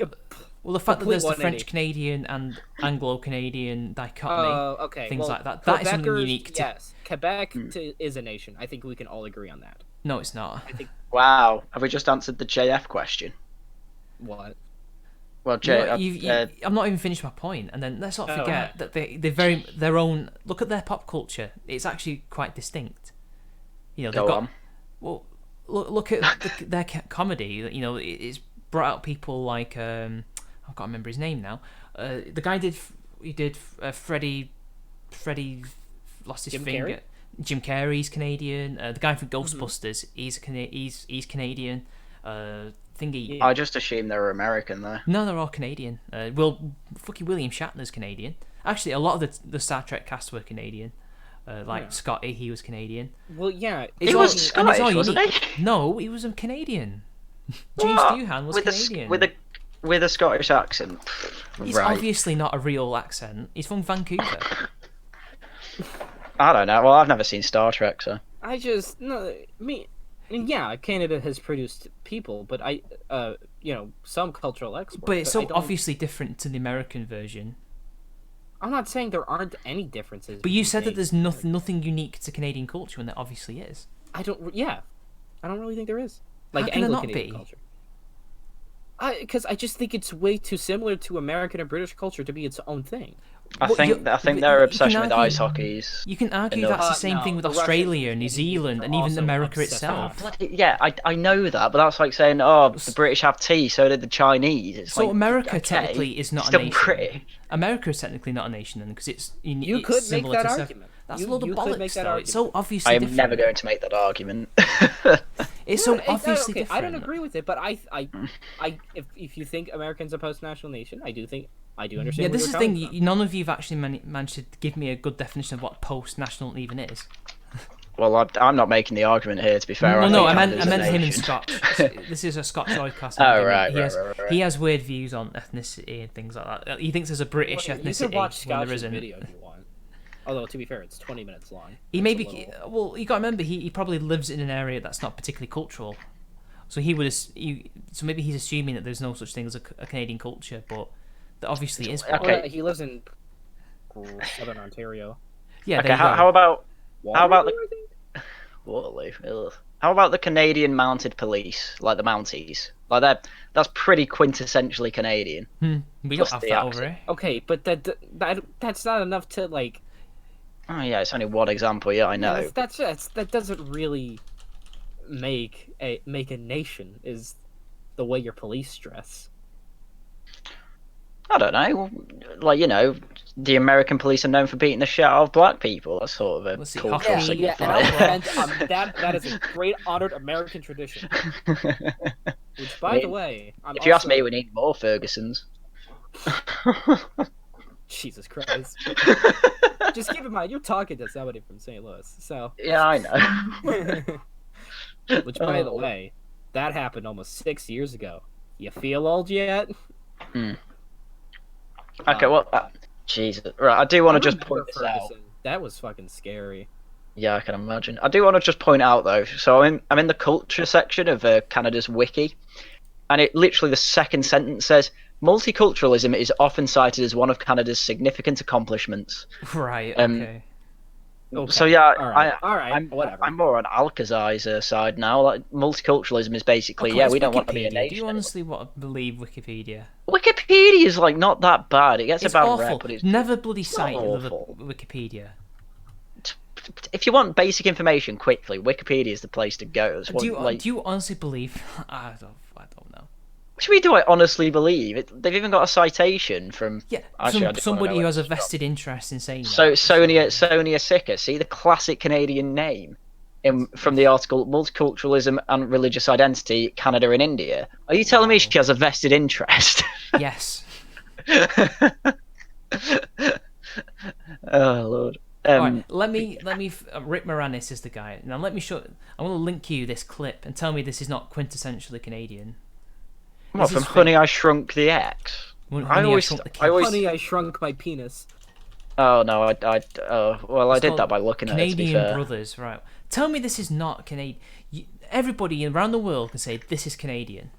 A: the fact that there's the
B: complete
A: French Canadian and Anglo Canadian dichotomy,
B: Okay.
A: things
B: well,
A: like that is something
B: Quebecers,
A: unique to.
B: Yes, Quebec is a nation. I think we can all agree on that.
A: No, it's not.
B: I think
C: Wow. Have we just answered the JF question?
B: what?
C: Well,
A: I'm not even finished my point, and then let's not
B: Oh,
A: forget
B: okay.
A: that they very their own. Look at their pop culture; it's actually quite distinct. You know, they've
C: Go
A: got.
C: on.
A: Well, look at their comedy. You know, it's brought out people like I can't remember his name now. The guy did Freddie lost his
B: Jim
A: finger.
B: Carrey?
A: Jim Carrey's Canadian. The guy from Ghostbusters, he's Canadian. Thingy.
B: Yeah.
C: I just assumed they were American there.
A: No, they're all Canadian. Fucking William Shatner's Canadian. Actually, a lot of the Star Trek cast were Canadian.
B: Yeah.
A: Scotty, he was Canadian.
B: Well, yeah.
C: He was Scottish, wasn't he?
A: No, he was a Canadian. James
C: What?
A: Doohan was
C: with
A: Canadian.
C: with a Scottish accent.
A: He's
C: Right.
A: obviously not a real accent. He's from Vancouver.
C: I don't know. Well, I've never seen Star Trek, so.
B: I just no me. Yeah, Canada has produced people, but some cultural exports.
A: But it's so
B: I don't-
A: obviously different to the American version.
B: I'm not saying there aren't any differences.
A: But you
B: between
A: said that there's
B: Canadian-
A: nothing unique to Canadian culture, and there obviously is.
B: I don't. Yeah, I don't really think there is.
A: How
B: Like
A: can there not
B: Anglo-Canadian
A: be?
B: culture. Because I just think it's way too similar to American and British culture to be its own thing.
C: I
A: Well,
C: think their
A: you can
C: obsession with
A: argue-
C: ice hockey is.
A: You can argue
C: enough.
A: that's the same
B: No,
A: thing with
B: the
A: Australia,
B: Russians
A: New
B: and
A: Zealand,
B: are
A: and even
B: also
A: America
B: obsessed
A: itself.
B: with
C: Yeah, I know that, but that's like saying, oh, the British have tea, so did the Chinese. It's
A: So
C: like,
A: America
C: okay,
A: technically is not a
C: still
A: nation.
C: pretty.
A: America is technically not a nation then, because it's
B: You
A: it's
B: could make
A: similar
B: that
A: to
B: argument.
A: That's
B: You-
A: a load of
B: you could make
A: bollocks,
B: that
A: though. It's so
B: argument.
A: obviously
C: I am
A: different.
C: never going to make that argument.
A: It's so obviously
B: okay,
A: different.
B: I don't agree with it, but if you think Americans a post-national nation, I do understand.
A: Yeah,
B: where
A: this
B: you're
A: is the thing.
B: coming from.
A: None of you've actually managed to give me a good definition of what post-national even is.
C: Well, I'm not making the argument here, to be fair.
A: Well, no,
C: think
A: I
C: Canada's
A: meant
C: a
A: him and
C: nation.
A: Scott. This is a Scotch podcast.
C: Oh,
A: argument.
C: right,
A: he
C: right,
A: has,
C: right.
A: He has weird views on ethnicity and things like that. He thinks there's a British
B: You
A: ethnicity
B: can watch
A: when there
B: Scotch's
A: isn't.
B: video if you want. Although to be fair, it's 20 minutes long.
A: He
B: It's
A: may
B: a
A: be.
B: little-
A: Well, you got to remember, he probably lives in an area that's not particularly cultural. So he would. So maybe he's assuming that there's no such thing as a Canadian culture, but there obviously is.
C: Okay.
B: Well, he lives in Southern Ontario.
A: Yeah.
C: Okay,
A: There you go.
C: how about
B: Waterloo,
C: the-
B: I think?
C: Waterloo? Ugh. How about the Canadian mounted police, like the Mounties? Like that's pretty quintessentially Canadian.
A: We don't
C: Plus
A: have
C: the
A: that over
C: accent.
A: here.
B: Okay, but that's not enough to like.
C: Oh yeah, it's only one example. Yeah, I know.
B: That doesn't really make a nation. Is the way your police dress.
C: I don't know. Like, the American police are known for beating the shit out of black people. That's sort of
A: Let's
C: a
A: see,
C: cultural
A: hockey,
B: And
C: signifier.
B: that is a great honored American tradition. Which, by
C: I mean,
B: the way,
C: if you ask me, we need more Fergusons.
B: Jesus Christ. Just keep in mind, you're talking to somebody from St. Louis, so.
C: Yeah, I know.
B: Which, by the way, that happened almost 6 years ago. You feel old yet?
C: Okay, well, Jesus. Right, I do want to just point this out.
B: Ferguson. That was fucking scary.
C: Yeah, I can imagine. I do want to just point out though. So I'm in the culture section of Canada's wiki, and it literally the second sentence says multiculturalism is often cited as one of Canada's significant accomplishments.
A: Right.
C: Um,
A: Okay.
B: Okay.
C: So yeah,
B: all right,
C: I'm
B: whatever.
C: I'm more on Alcazar's side now. Like multiculturalism is basically
A: Okay, it's
C: we don't want to be a
A: Wikipedia.
C: nation.
A: Do you honestly want to believe Wikipedia?
C: Wikipedia is like not that bad. It gets
A: It's
C: a bad
A: awful.
C: rep, but it's
A: Never bloody
C: not
A: cite
C: awful.
A: Wikipedia.
C: If you want basic information quickly, Wikipedia is the place to go. It's
A: Do
C: what,
A: you honestly believe? I don't know.
C: What do we do? I honestly believe it. They've even got a citation from.
A: Yeah,
C: Actually, I don't
A: somebody
C: know
A: who has a
C: it's from.
A: vested interest in saying
C: So
A: that.
C: Sonia Sika, see the classic Canadian name from the article "Multiculturalism and Religious Identity: Canada and India." Are you telling me
A: Wow.
C: she has a vested interest?
A: Yes.
C: Oh Lord.
A: Alright, let me Rick Moranis is the guy. Now let me show. I want to link you this clip and tell me this is not quintessentially Canadian.
C: What, from Honey, I Shrunk the X?
A: I Shrunk the Kids.
B: Honey, I Shrunk My Penis.
C: Oh no, I did that by looking at it. To be
A: Canadian
C: fair.
A: Brothers, right? Tell me this is not Canadian. Everybody around the world can say this is Canadian.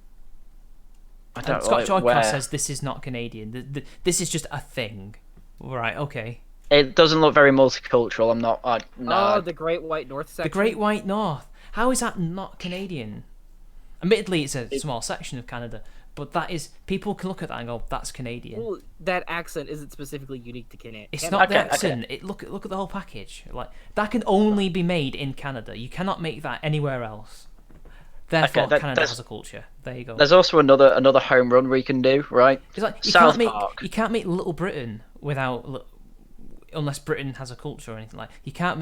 C: I don't
A: And Scott
C: like where.
A: Joycross says this is not Canadian. This is just a thing. Right? Okay.
C: It doesn't look very multicultural. I'm not. No.
B: Oh, the Great White North section.
A: The Great White North. How is that not Canadian? Admittedly, it's a small section of Canada, but that is people can look at that and go, "That's Canadian."
B: Well, that accent isn't specifically unique to Canada.
A: It's not the
C: Okay,
A: accent. It look at the whole package. Like that can only be made in Canada. You cannot make that anywhere else. Therefore, Canada has a culture. There you go.
C: There's also another home run we can do, right?
A: It's like
C: South Park.
A: you can't make Little Britain unless Britain has a culture or anything like. You can't.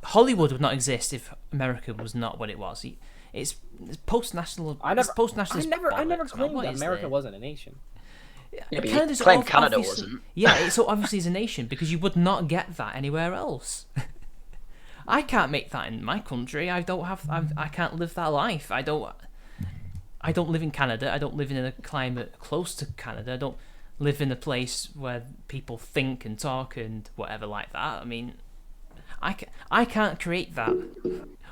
A: Hollywood would not exist if America was not what it was. It's post-national.
B: I never
A: claimed
B: claimed that America wasn't a nation.
C: Yeah, but you claimed Canada
A: obviously,
C: wasn't.
A: Yeah, it's so obviously is a nation because you would not get that anywhere else. I can't make that in my country. I can't live that life. I don't live in Canada. I don't live in a climate close to Canada. I don't live in a place where people think and talk and whatever like that. I mean, I can't create that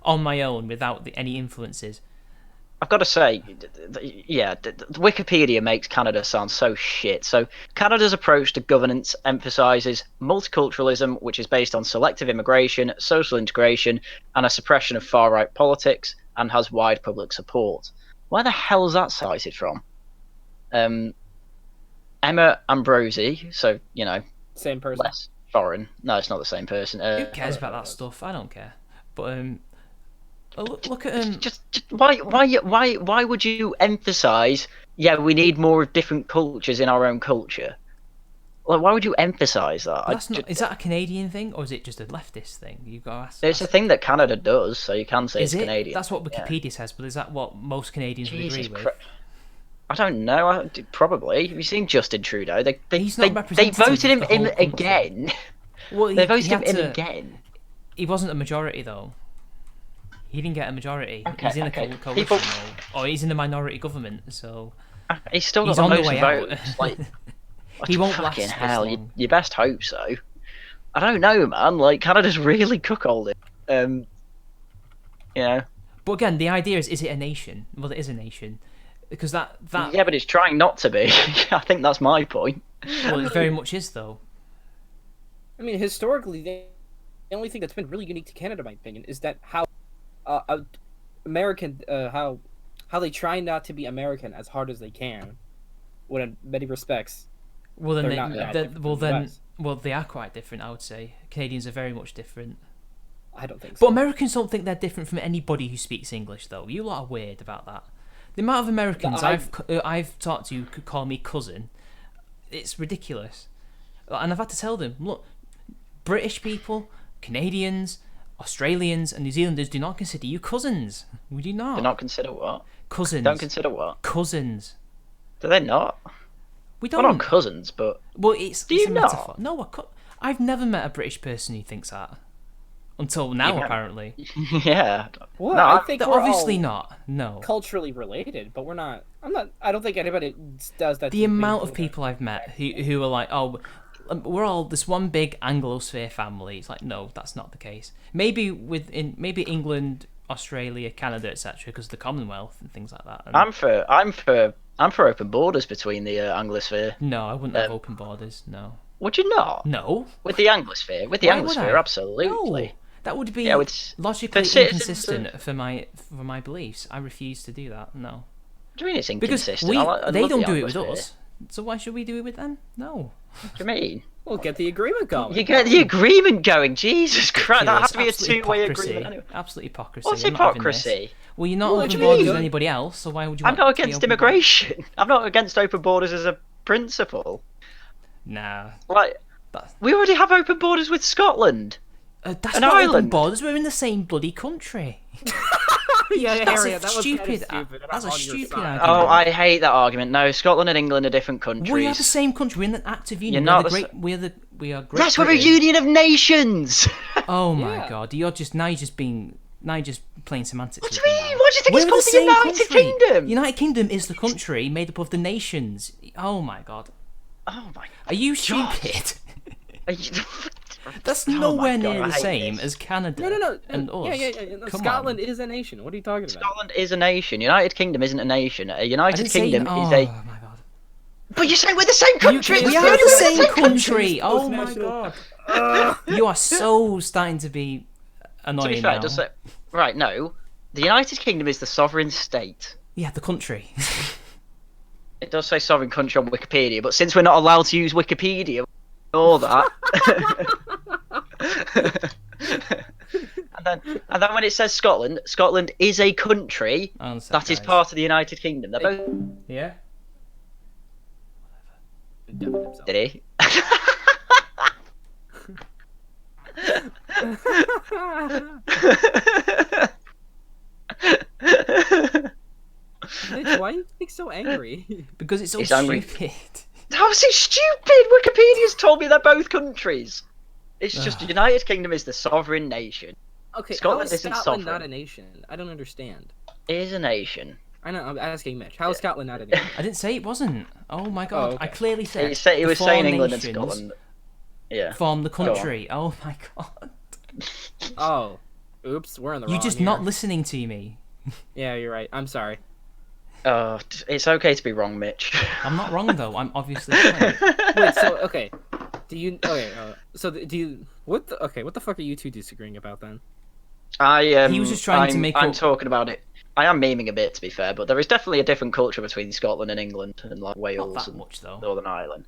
A: on my own without any influences.
C: I've got to say, Wikipedia makes Canada sound so shit. So Canada's approach to governance emphasises multiculturalism, which is based on selective immigration, social integration, and a suppression of far-right politics, and has wide public support. Where the hell is that cited from? Emma Ambrosi, so,
B: Same person.
C: less foreign. No, it's not the same person.
A: Who cares about that stuff? I don't care. But look at
C: Just why would you emphasize? Yeah, we need more different cultures in our own culture. Like, why would you emphasize that?
A: Is that a Canadian thing or is it just a leftist thing? You got to ask.
C: It's a thing that Canada does, so you can say it's Canadian.
A: That's what Wikipedia says, but is that what most Canadians would agree with?
C: I don't know. Probably. Have you seen Justin Trudeau? They
A: representative
C: voted him
A: of the whole
C: in
A: country.
C: again.
A: Well,
C: They voted him in again.
A: He wasn't a majority though. He didn't get a majority.
C: Okay,
A: He's in a coalition or he's in a minority government, so
C: He's still got
A: he's
C: the
A: on the
C: most
A: way out.
C: votes. Like,
A: He won't last
C: fucking
A: this
C: hell.
A: long.
C: You best hope so. I don't know, man. Like, Canada's really cuckolded.
A: But again, the idea is it a nation? Well, it is a nation. Because that
C: Yeah, but it's trying not to be. I think that's my point.
A: well, it very much is though.
B: I mean, historically, the only thing that's been really unique to Canada, in my opinion, is that how American, how they try not to be American as hard as they can, when in many respects.
A: Well, then
B: they're not that different from the US.
A: they are quite different. I would say Canadians are very much different.
B: I don't think
A: But
B: so.
A: Americans don't think they're different from anybody who speaks English, though. You lot are weird about that. The amount of Americans I've talked to who could call me cousin, it's ridiculous. And I've had to tell them, look, British people, Canadians, Australians, and New Zealanders do not consider you cousins. We do not.
C: Do not consider what?
A: Cousins.
C: Don't consider what?
A: Cousins.
C: Do they not?
A: We
C: Well,
A: don't.
C: not cousins, but
A: Well, it's
C: you
A: a
C: not?
A: metaphor. No, I've never met a British person who thinks that. Until now, apparently.
C: yeah.
B: Well,
C: No,
B: I think
A: They're
B: we're
A: obviously
B: all
A: not. No.
B: culturally related, but we're not. I don't think anybody does that.
A: The amount of people I've met who are like, oh, we're all this one big Anglosphere family. It's like, no, that's not the case. Maybe maybe England, Australia, Canada, etc., because of the Commonwealth and things like that. And
C: I'm for open borders between the Anglosphere.
A: no, I wouldn't have open borders. No.
C: Would you not?
A: No.
C: With the Anglosphere? With the
A: Why would
C: Anglosphere,
A: I?
C: absolutely.
A: No. That would be
C: Yeah, with
A: logically
C: for citizens
A: inconsistent for my beliefs. I refuse to do that. No.
C: What do you mean it's
A: Because
C: inconsistent?
A: they
C: love
A: don't
C: the
A: do it with
C: Anglosphere.
A: us. So why should we do it with them? No.
C: What do you mean?
B: We'll get the agreement going.
C: You get the agreement going. Jesus Christ, that has to be a
A: Absolute
C: two-way
A: hypocrisy.
C: agreement anyway.
A: Absolute hypocrisy.
C: What's
A: I'm not having this.
C: hypocrisy?
A: Well, you're not
B: Well,
A: open
B: what do you
A: borders
B: mean?
A: with anybody else, so why would you
C: I'm
A: want
C: not
A: to be
C: against
A: open borders?
C: immigration. I'm not against open borders as a principle.
A: Nah.
C: Like,
A: That's,
C: we already have open borders with Scotland.
A: that's
C: An
A: not open
C: island.
A: borders. We're in the same bloody country.
B: Yeah,
A: That's
B: Haryan, that was
A: stupid.
B: kind of stupid. and
A: That's
B: I'm
A: a
B: on your
A: stupid
B: side.
A: argument.
C: Oh, I hate that argument. No, Scotland and England are different countries.
A: We are the same country. We're in an active union.
C: You're not
A: We're,
C: the
A: the great, we are Great
C: Yes, we're a
A: Britain.
C: union of nations.
A: Oh my
B: Yeah.
A: god, you're just playing semantics.
C: What do
A: with
C: you
A: me
C: mean?
A: now.
C: What do you think
A: We're
C: it's
A: the
C: called? The
A: same
C: United
A: country.
C: Kingdom.
A: United Kingdom is the country made up of the nations. Oh my god,
C: Oh my.
A: are you
C: God.
A: stupid?
C: Are you...
A: That's
C: Oh my
A: nowhere
C: God,
A: near
C: I
A: the
C: hate
A: same
C: this.
A: as Canada
B: No.
A: and us.
B: Yeah.
A: Come
B: Scotland
A: on.
B: is a nation. What are you talking about?
C: Scotland is a nation. United Kingdom isn't a nation. A
A: I
C: United
A: didn't say.
C: Kingdom
A: Oh
C: is a.
A: my god.
C: But you're saying we're the same country.
B: UK
A: We
B: is
A: are the
B: We're
A: same country.
B: country.
A: Oh my
B: Post-national.
A: god. You are so starting to be annoying
C: To be fair,
A: now.
C: it does say... right? No, the United Kingdom is the sovereign state.
A: Yeah, the country.
C: It does say sovereign country on Wikipedia, but since we're not allowed to use Wikipedia, all that. and then when it says Scotland, Scotland is a country
A: Answer,
C: that is
A: guys.
C: part of the United Kingdom. They're both.
A: Yeah.
B: Definitely himself.
C: Did he?
B: Mitch, why are you being so angry?
A: Because it's so
C: He's angry.
A: stupid.
C: How is it stupid? Wikipedia's told me they're both countries. It's just the United Kingdom is the sovereign nation.
B: Okay,
C: Scotland
B: how is
C: isn't
B: Scotland not
C: sovereign.
B: a nation? I don't understand.
C: It is a nation.
B: I know, I'm asking Mitch. How is Scotland not a nation?
A: I didn't say it wasn't. Oh my god.
B: okay.
A: I clearly said
C: He
A: the
C: was
A: four
C: saying England and
A: nations
C: Scotland. Yeah.
A: form the
C: on.
A: country. Oh my god.
B: Oh, oops, we're in the wrong
A: You're just
B: here.
A: not listening to me.
B: Yeah, you're right. I'm sorry.
C: Oh, it's okay to be wrong, Mitch.
A: I'm not wrong though. I'm obviously right.
B: Wait, so okay, do you? Okay, do you? What the fuck are you two disagreeing about then?
A: He was just trying to make
C: I'm
A: up-
C: talking about it. I am memeing a bit, to be fair, but there is definitely a different culture between Scotland and England and like
A: Not
C: Wales
A: that
C: and
A: much though.
C: Northern Ireland.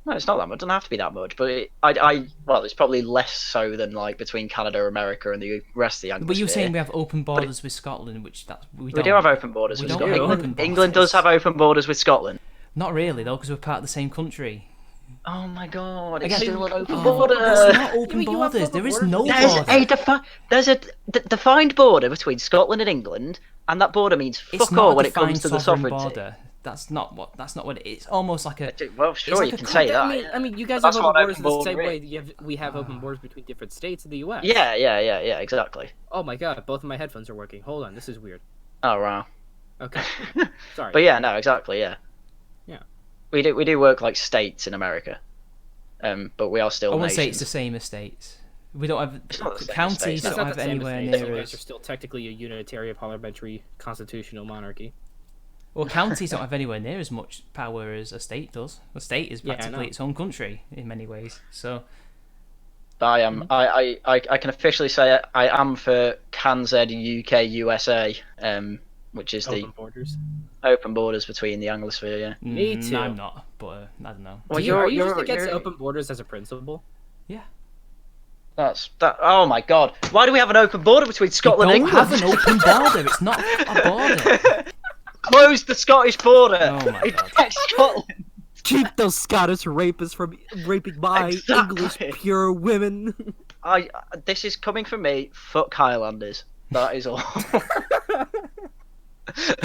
C: No, it's not that much. It doesn't have to be that much, but well, it's probably less so than like between Canada, America, and the rest of the Anglosphere.
A: But you were saying we have open borders with Scotland, which
C: we do have open borders
A: we
C: with
A: don't
C: Scotland.
A: have
C: England,
A: open
C: England
A: borders.
C: does have open borders with Scotland.
A: Not really though, because we're part of the same country.
C: Oh my god, it's
A: Again,
C: still an open
A: Oh,
C: border.
A: That's not open
B: You have
A: borders.
B: open
A: There is
B: borders
A: no
B: with
A: border.
C: There's a defined border between Scotland and England, and that border means
A: It's
C: fuck
A: not
C: all
A: a
C: when it comes
A: defined
C: to the
A: sovereign
C: sovereignty.
A: border. That's not what it is. It's almost like a.
C: Well, sure,
A: like
C: you
A: a
C: can say that.
B: I mean, you guys
C: That's
B: have
C: what
B: open
C: an
B: borders the
C: open
B: same
C: border
B: way
C: is.
B: we have open borders between different states in the U.S.
C: Yeah, exactly.
B: Oh my god, both of my headphones are working. Hold on, this is weird.
C: Oh wow.
B: Okay, sorry.
C: But yeah, no, exactly, yeah.
B: Yeah.
C: We do work like states in America, but we are still
A: I wouldn't say
C: nations.
A: it's the same as states. We don't have
C: It's not the same as
A: counties.
C: states.
B: It's
A: Don't
B: not
A: have
B: the same as
A: anywhere
B: states. You
A: near
B: guys are
A: us.
B: still technically a unitary parliamentary constitutional monarchy.
A: Well, counties don't have anywhere near as much power as a state does. A state is
B: Yeah, I
A: practically
B: know.
A: its own country in many ways. So
C: I am. I can officially say I am for CanZ UK USA, which is the
B: Open borders.
C: open borders between the Anglosphere. Yeah.
B: Me too.
A: I'm not, but I don't know.
C: Well,
B: Are you just against open borders as a principle?
A: Yeah.
C: That's that. Oh my god! Why do we have an open border between Scotland and
A: We don't
C: England?
A: have an open border. It's not a border.
C: Close the Scottish border.
A: Oh my
C: It
A: God.
C: protects Scotland.
B: Keep those Scottish rapists from raping my
C: Exactly.
B: English pure women.
C: This is coming from me. Fuck Highlanders. That is all.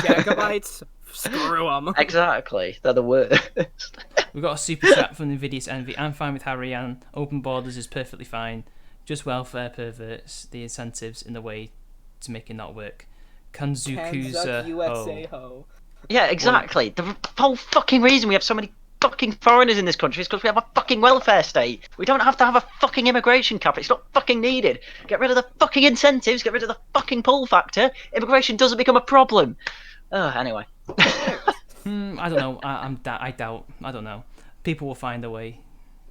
B: Jacobites, screw them.
C: Exactly. They're the worst.
A: We've got a super chat from Nvidious Envy. I'm fine with Haryan. Open borders is perfectly fine. Just welfare perverts the incentives in the way to make it not work. Kanzukuza
B: USA
A: ho.
B: ho.
C: Yeah, exactly. The whole fucking reason we have so many fucking foreigners in this country is because we have a fucking welfare state. We don't have to have a fucking immigration cap. It's not fucking needed. Get rid of the fucking incentives. Get rid of the fucking pull factor. Immigration doesn't become a problem. Anyway.
A: I don't know. I doubt. I don't know. People will find a way.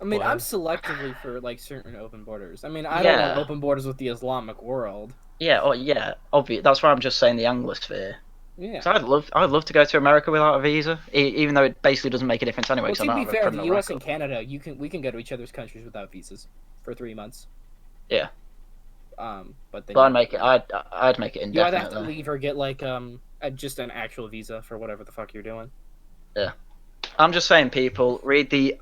B: I mean,
A: But,
B: I'm selectively for like certain open borders. I mean, I don't want
C: Yeah.
B: open borders with the Islamic world.
C: Yeah, obvious. That's why I'm just saying the Anglosphere.
B: Yeah.
C: So I'd love to go to America without a visa, even though it basically doesn't make a difference anyway.
B: Well,
C: Because I
B: to
C: don't
B: be
C: have a
B: fair, the
C: criminal
B: U.S.
C: record.
B: and Canada, we can go to each other's countries without visas for 3 months.
C: Yeah.
B: But then
C: But I'd make it
B: you either have to
C: indefinitely.
B: leave or get like just an actual visa for whatever the fuck you're doing.
C: Yeah. I'm just saying, people, read the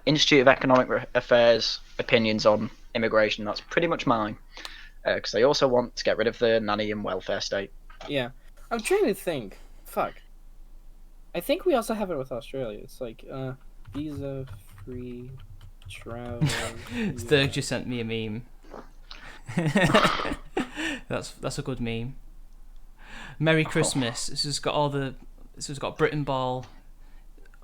C: Institute of Economic Affairs opinions on immigration. That's pretty much mine. Because they also want to get rid of the nanny and welfare state.
B: Yeah. I'm trying to think. Fuck. I think we also have it with Australia. It's like visa-free travel.
A: Sturg just sent me a meme. That's a good meme. Merry Christmas. This has got Britain ball,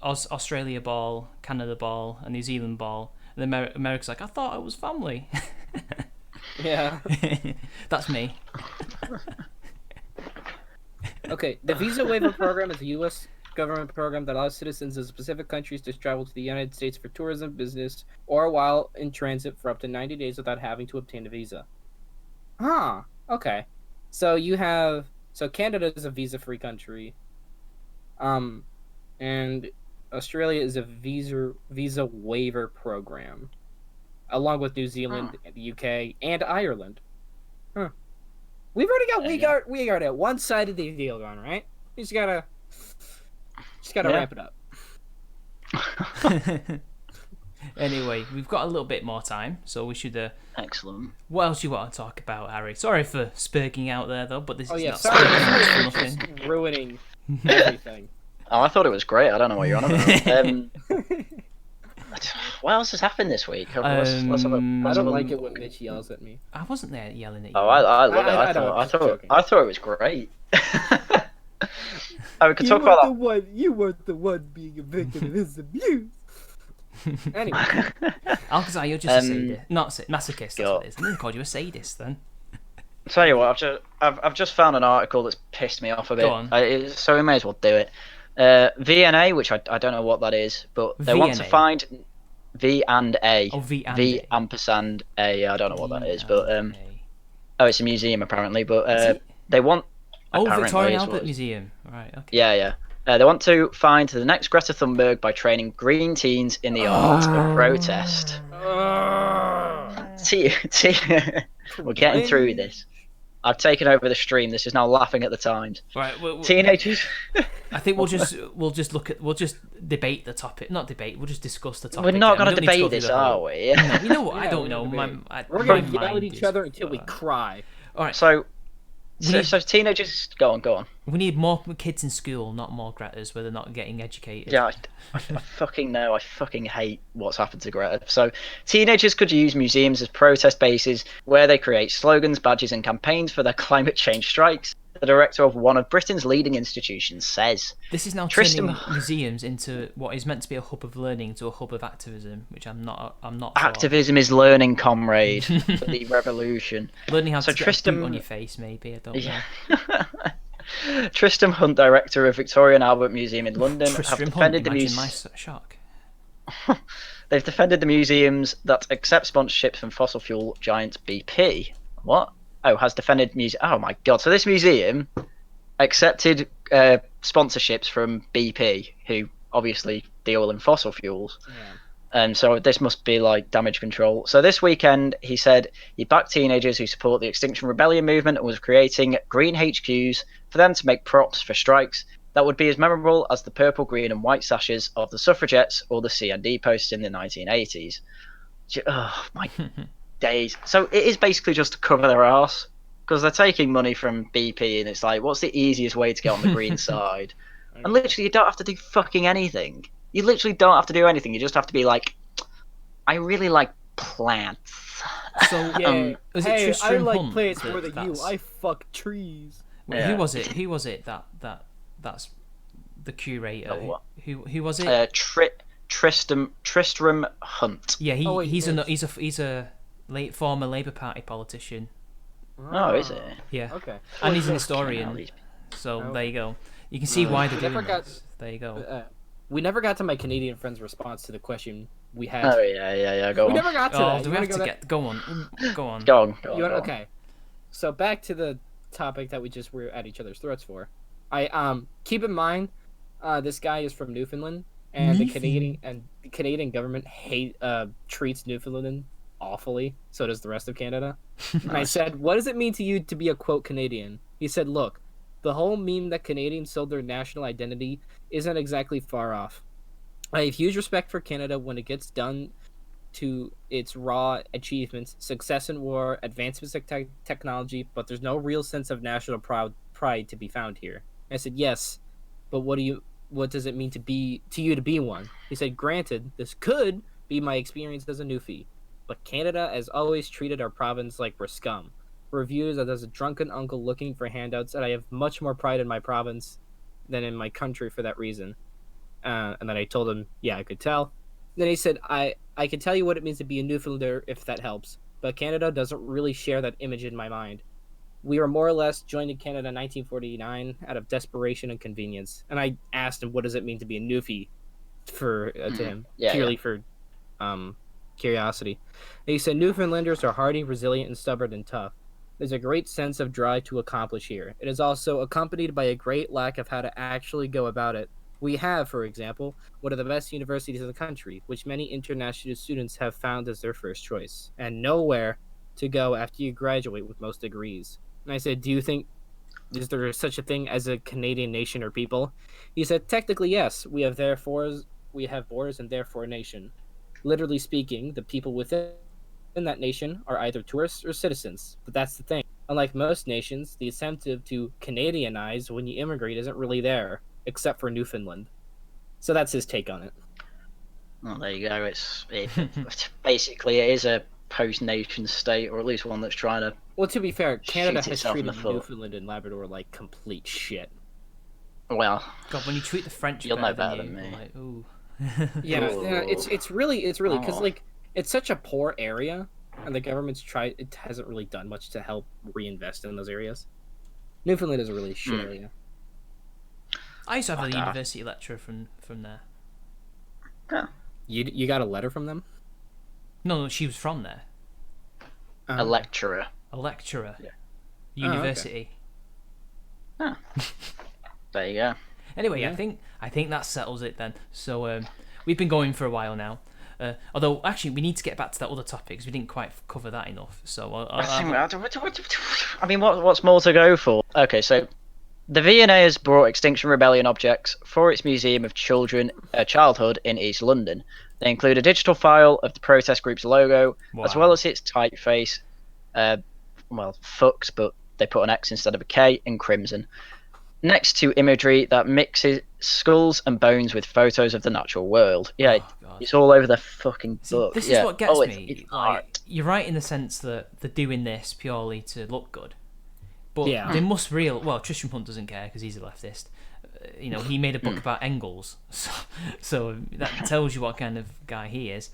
A: Australia ball, Canada ball, and New Zealand ball. And then America's like, I thought it was family.
B: Yeah.
A: That's me.
B: Okay, the Visa Waiver Program is a U.S. government program that allows citizens of specific countries to travel to the United States for tourism, business, or while in transit for up to 90 days without having to obtain a visa. Huh. Okay. So Canada is a visa-free country. And Australia is a visa waiver program, along with New Zealand, the UK, and Ireland. Huh. We've already got we got one side of the deal going, right? We just gotta ramp it up.
A: Anyway, we've got a little bit more time, so we should.
C: Excellent.
A: What else you want to talk about, Harry? Sorry for spurging out there, though, but this is not
B: sorry
A: spurging for
B: for
A: nothing.
B: just ruining everything.
C: Oh, I thought it was great. I don't know what you're on about. What else has happened this week? Let's have
B: I don't like it when Mitch yells at me.
A: I wasn't there yelling at you.
C: Oh, I love it. I thought it was great. We could talk about that.
B: You weren't the one being a victim of his abuse. Anyway,
A: Alcazar, you're just a sadist. Not masochist. That's what it is. I'm gonna call you a sadist then.
C: Tell you what, I've just found an article that's pissed me off a bit.
A: Go on.
C: So we may as well do it. VNA, which I don't know what that is, but they want to find V and A.
A: Oh, V and
C: V
A: A.
C: ampersand A. I don't know what that is, but it's a museum apparently. But they want.
A: Victoria and Albert Museum. Right. Okay.
C: Yeah. They want to find the next Greta Thunberg by training green teens in the art of protest. We're getting through this. I've taken over the stream. This is now laughing at the Times.
A: Right.
C: Teenagers.
A: I think we'll just debate the topic. Not debate. We'll just discuss the topic.
C: We're not going to debate this, are we?
A: No, you know what? I don't know.
B: We're going to yell at each other until we cry.
A: All right.
C: So teenagers, go on.
A: We need more kids in school, not more Gretas, where they're not getting educated.
C: Yeah, I fucking know. I fucking hate what's happened to Greta. So, teenagers could use museums as protest bases where they create slogans, badges, and campaigns for their climate change strikes. The director of one of Britain's leading institutions says.
A: This is now turning museums into what is meant to be a hub of learning to a hub of activism, which I'm not.
C: Activism is learning, comrade. For the revolution.
A: Learning how to get a boot on your face, maybe. I don't know.
C: Tristram Hunt, director of Victoria and Albert Museum in London, have defended the museum.
A: My shock.
C: They've defended the museums that accept sponsorships from fossil fuel giant BP. What? Oh, has defended museum. Oh my god! So this museum accepted sponsorships from BP, who obviously deal in fossil fuels. Yeah. And so this must be like damage control. So this weekend, he said he backed teenagers who support the Extinction Rebellion movement and was creating green HQs for them to make props for strikes that would be as memorable as the purple, green, and white sashes of the suffragettes or the CND posts in the 1980s. Oh my days! So it is basically just to cover their arse because they're taking money from BP, and it's like, what's the easiest way to get on the green side? And literally, you don't have to do fucking anything. You literally don't have to do anything. You just have to be like, I really like plants.
A: So
B: was it Tristram I like Hunt plants more than you. I fuck trees.
A: Well, who was it? Who was it? That's the curator. Who was it? Tristram Hunt. Yeah, he's a former Labour Party politician.
C: Oh, is it?
A: Yeah.
B: Okay.
A: And he's an historian. So there you go. You can see why they're doing this. There you go.
B: we never got to my Canadian friend's response to the question we had.
C: Oh yeah. Go
B: We
C: on.
B: never got to that.
A: Do we have to get? Go on.
C: Go on.
B: Okay. So back to the topic that we just were at each other's throats for. I keep in mind, this guy is from Newfoundland, and the Canadian government treats Newfoundland awfully. So does the rest of Canada. And I said, "What does it mean to you to be a quote Canadian?" He said, "Look, the whole meme that Canadians sold their national identity isn't exactly far off. I have huge respect for Canada when it gets done to its raw achievements, success in war, advancements in technology, but there's no real sense of national pride to be found here." I said, "Yes, but what does it mean to you to be one?" He said, "Granted, this could be my experience as a newfie, but Canada has always treated our province like we're scum. We're viewed as a drunken uncle looking for handouts, and I have much more pride in my province than in my country for that reason." And then I told him, "Yeah, I could tell." Then he said, I can tell you what it means to be a Newfoundlander if that helps, but Canada doesn't really share that image in my mind. We were more or less joined in Canada in 1949 out of desperation and convenience." And I asked him, what does it mean to be a Newfie to him, purely for curiosity. And he said, "Newfoundlanders are hardy, resilient, and stubborn and tough. There's a great sense of drive to accomplish here. It is also accompanied by a great lack of how to actually go about it. We have, for example, one of the best universities in the country, which many international students have found as their first choice, and nowhere to go after you graduate with most degrees." And I said, "Do you think, is there such a thing as a Canadian nation or people?" He said, "Technically, yes. We have borders and therefore a nation. Literally speaking, the people within that nation are either tourists or citizens. But that's the thing. Unlike most nations, the incentive to Canadianize when you immigrate isn't really there, except for Newfoundland." So that's his take on it.
C: Well, there you go. Basically it is a post-nation state, or at least one that's trying to.
B: Well, to be fair, Canada has
C: itself in the
B: treated
C: foot.
B: Newfoundland and Labrador like complete shit.
C: Well,
A: God, when you treat the French,
C: you'll know
A: better
C: better than me.
A: Like, ooh.
B: Yeah,
C: Ooh.
B: it's really because
C: Oh.
B: like it's such a poor area, and the government's it hasn't really done much to help reinvest in those areas. Newfoundland is a really shit area.
A: I used to have a university lecturer from there.
C: Yeah.
B: You got a letter from them?
A: No, she was from there.
C: A lecturer.
A: A lecturer.
C: Yeah.
A: University.
C: Oh. There you go.
A: Anyway,
B: Yeah.
A: I think that settles it then. So we've been going for a while now. Although actually we need to get back to that other topic because we didn't quite cover that enough. So
C: I mean, what's more to go for? Okay, so the V&A has brought Extinction Rebellion objects for its Museum of Childhood in East London. They include a digital file of the protest group's logo, as well as its typeface. Fucks, but they put an X instead of a K in crimson. Next to imagery that mixes skulls and bones with photos of the natural world. Yeah, it's all over the fucking book.
A: This is what gets me. You're right in the sense that they're doing this purely to look good. But they must well, Tristram Hunt doesn't care because he's a leftist. He made a book about Engels, so that tells you what kind of guy he is.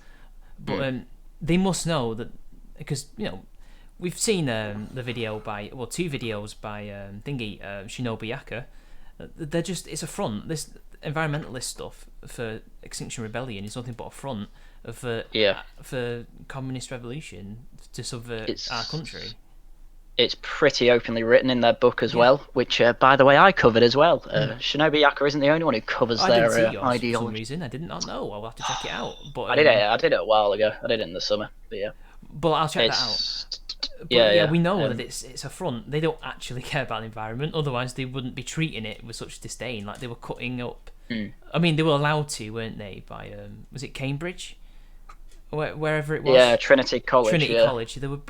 A: But they must know that because we've seen the video two videos by Shinobu Yaka. They're just it's a front. This environmentalist stuff for Extinction Rebellion is nothing but a front for communist revolution to subvert our country.
C: It's pretty openly written in their book as well, which, by the way, I covered as well. Shinobu Yaka isn't the only one who covers their ideology.
A: For some reason, I did not know. I'll have to check it out. But
C: I did it a while ago. I did it in the summer, but yeah.
A: But I'll check that out. But, we know that it's a front. They don't actually care about the environment. Otherwise, they wouldn't be treating it with such disdain. Like they were cutting up. I mean, they were allowed to, weren't they? By was it Cambridge, wherever it was?
C: Yeah, Trinity College.
A: College. They were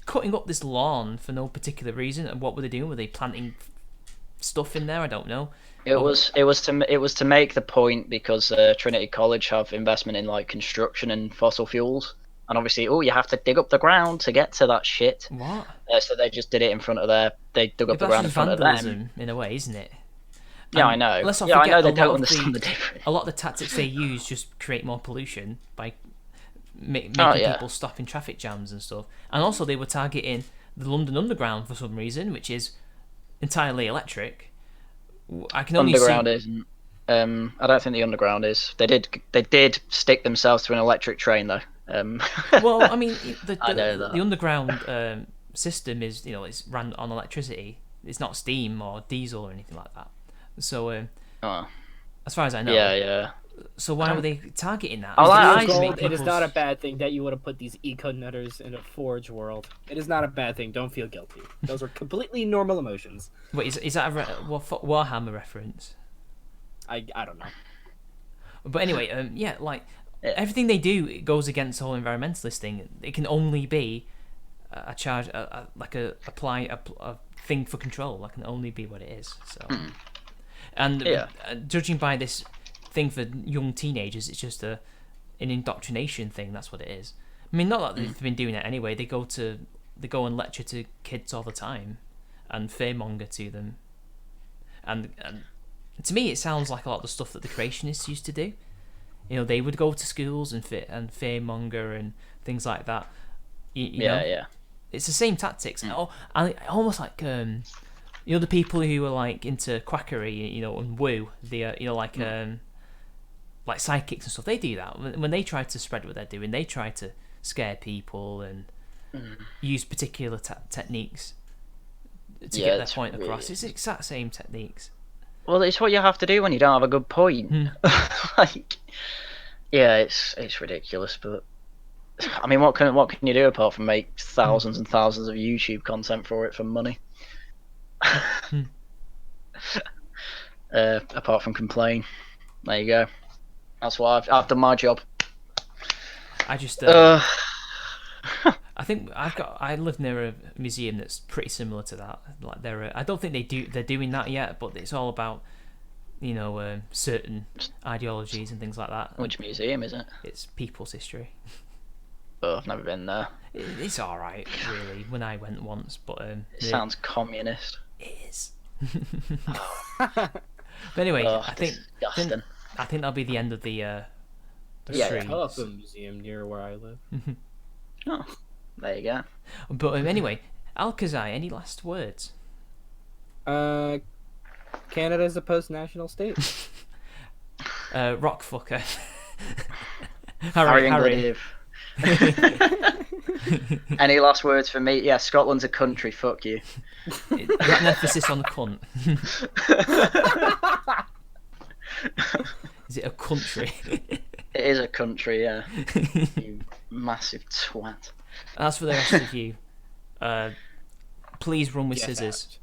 A: cutting up this lawn for no particular reason. And what were they doing? Were they planting stuff in there? I don't know. It was to make the point because Trinity College have investment in like construction and fossil fuels. And obviously, you have to dig up the ground to get to that shit. What? So they just did it in front of they dug up the ground in front of them. In a way, isn't it?
C: Yeah, I know. I know they don't understand the difference.
A: A lot of the tactics they use just create more pollution by making people stop in traffic jams and stuff. And also they were targeting the London Underground for some reason, which is entirely electric. I can only
C: Underground isn't. I don't think the underground is. They did stick themselves to an electric train though.
A: Well, I mean,
C: I know that.
A: the underground system is, it's run on electricity. It's not steam or diesel or anything like that. So, as far as I know.
C: Yeah.
A: So why were they targeting that?
B: It is not a bad thing that you would have put these eco-nutters in a Forge world. It is not a bad thing. Don't feel guilty. Those are completely normal emotions.
A: Wait, is that a Warhammer reference?
B: I don't know.
A: But anyway, everything they do, it goes against the whole environmentalist thing. It can only be a charge, a thing for control. That can only be what it is. So, and judging by this thing for young teenagers, it's just an indoctrination thing. That's what it is. I mean, not that they've been doing it anyway. They go and lecture to kids all the time, and fearmonger to them, and to me, it sounds like a lot of the stuff that the creationists used to do. They would go to schools and fearmonger and things like that. You know? It's the same tactics. And almost like the people who are like into quackery, and woo, like psychics and stuff. They do that when they try to spread what they're doing. They try to scare people and use particular techniques to get their point across. It's the exact same techniques.
C: Well, it's what you have to do when you don't have a good point. It's ridiculous, but I mean, what can you do apart from make thousands and thousands of YouTube content for it for money? Apart from complain. There you go. That's why I've done my job.
A: I just I think I live near a museum that's pretty similar to that. Like I don't think they're doing that yet, but it's all about certain ideologies and things like that.
C: Which museum is it?
A: It's People's History.
C: Oh, I've never been there.
A: It's all right, really. When I went once, but it
C: sounds communist.
A: It is. But anyway, I think that'll be the end of the stream.
B: I have a museum near where I live.
C: Oh, there you go.
A: But anyway, Alcazar, any last words?
B: Canada is a post-national state.
A: Rockfucker.
C: Haryan. Any last words for me? Yeah, Scotland's a country. Fuck you.
A: Got an emphasis on the cunt. Is it a country?
C: It is a country, yeah. You massive twat.
A: As for the rest of you, please run with scissors.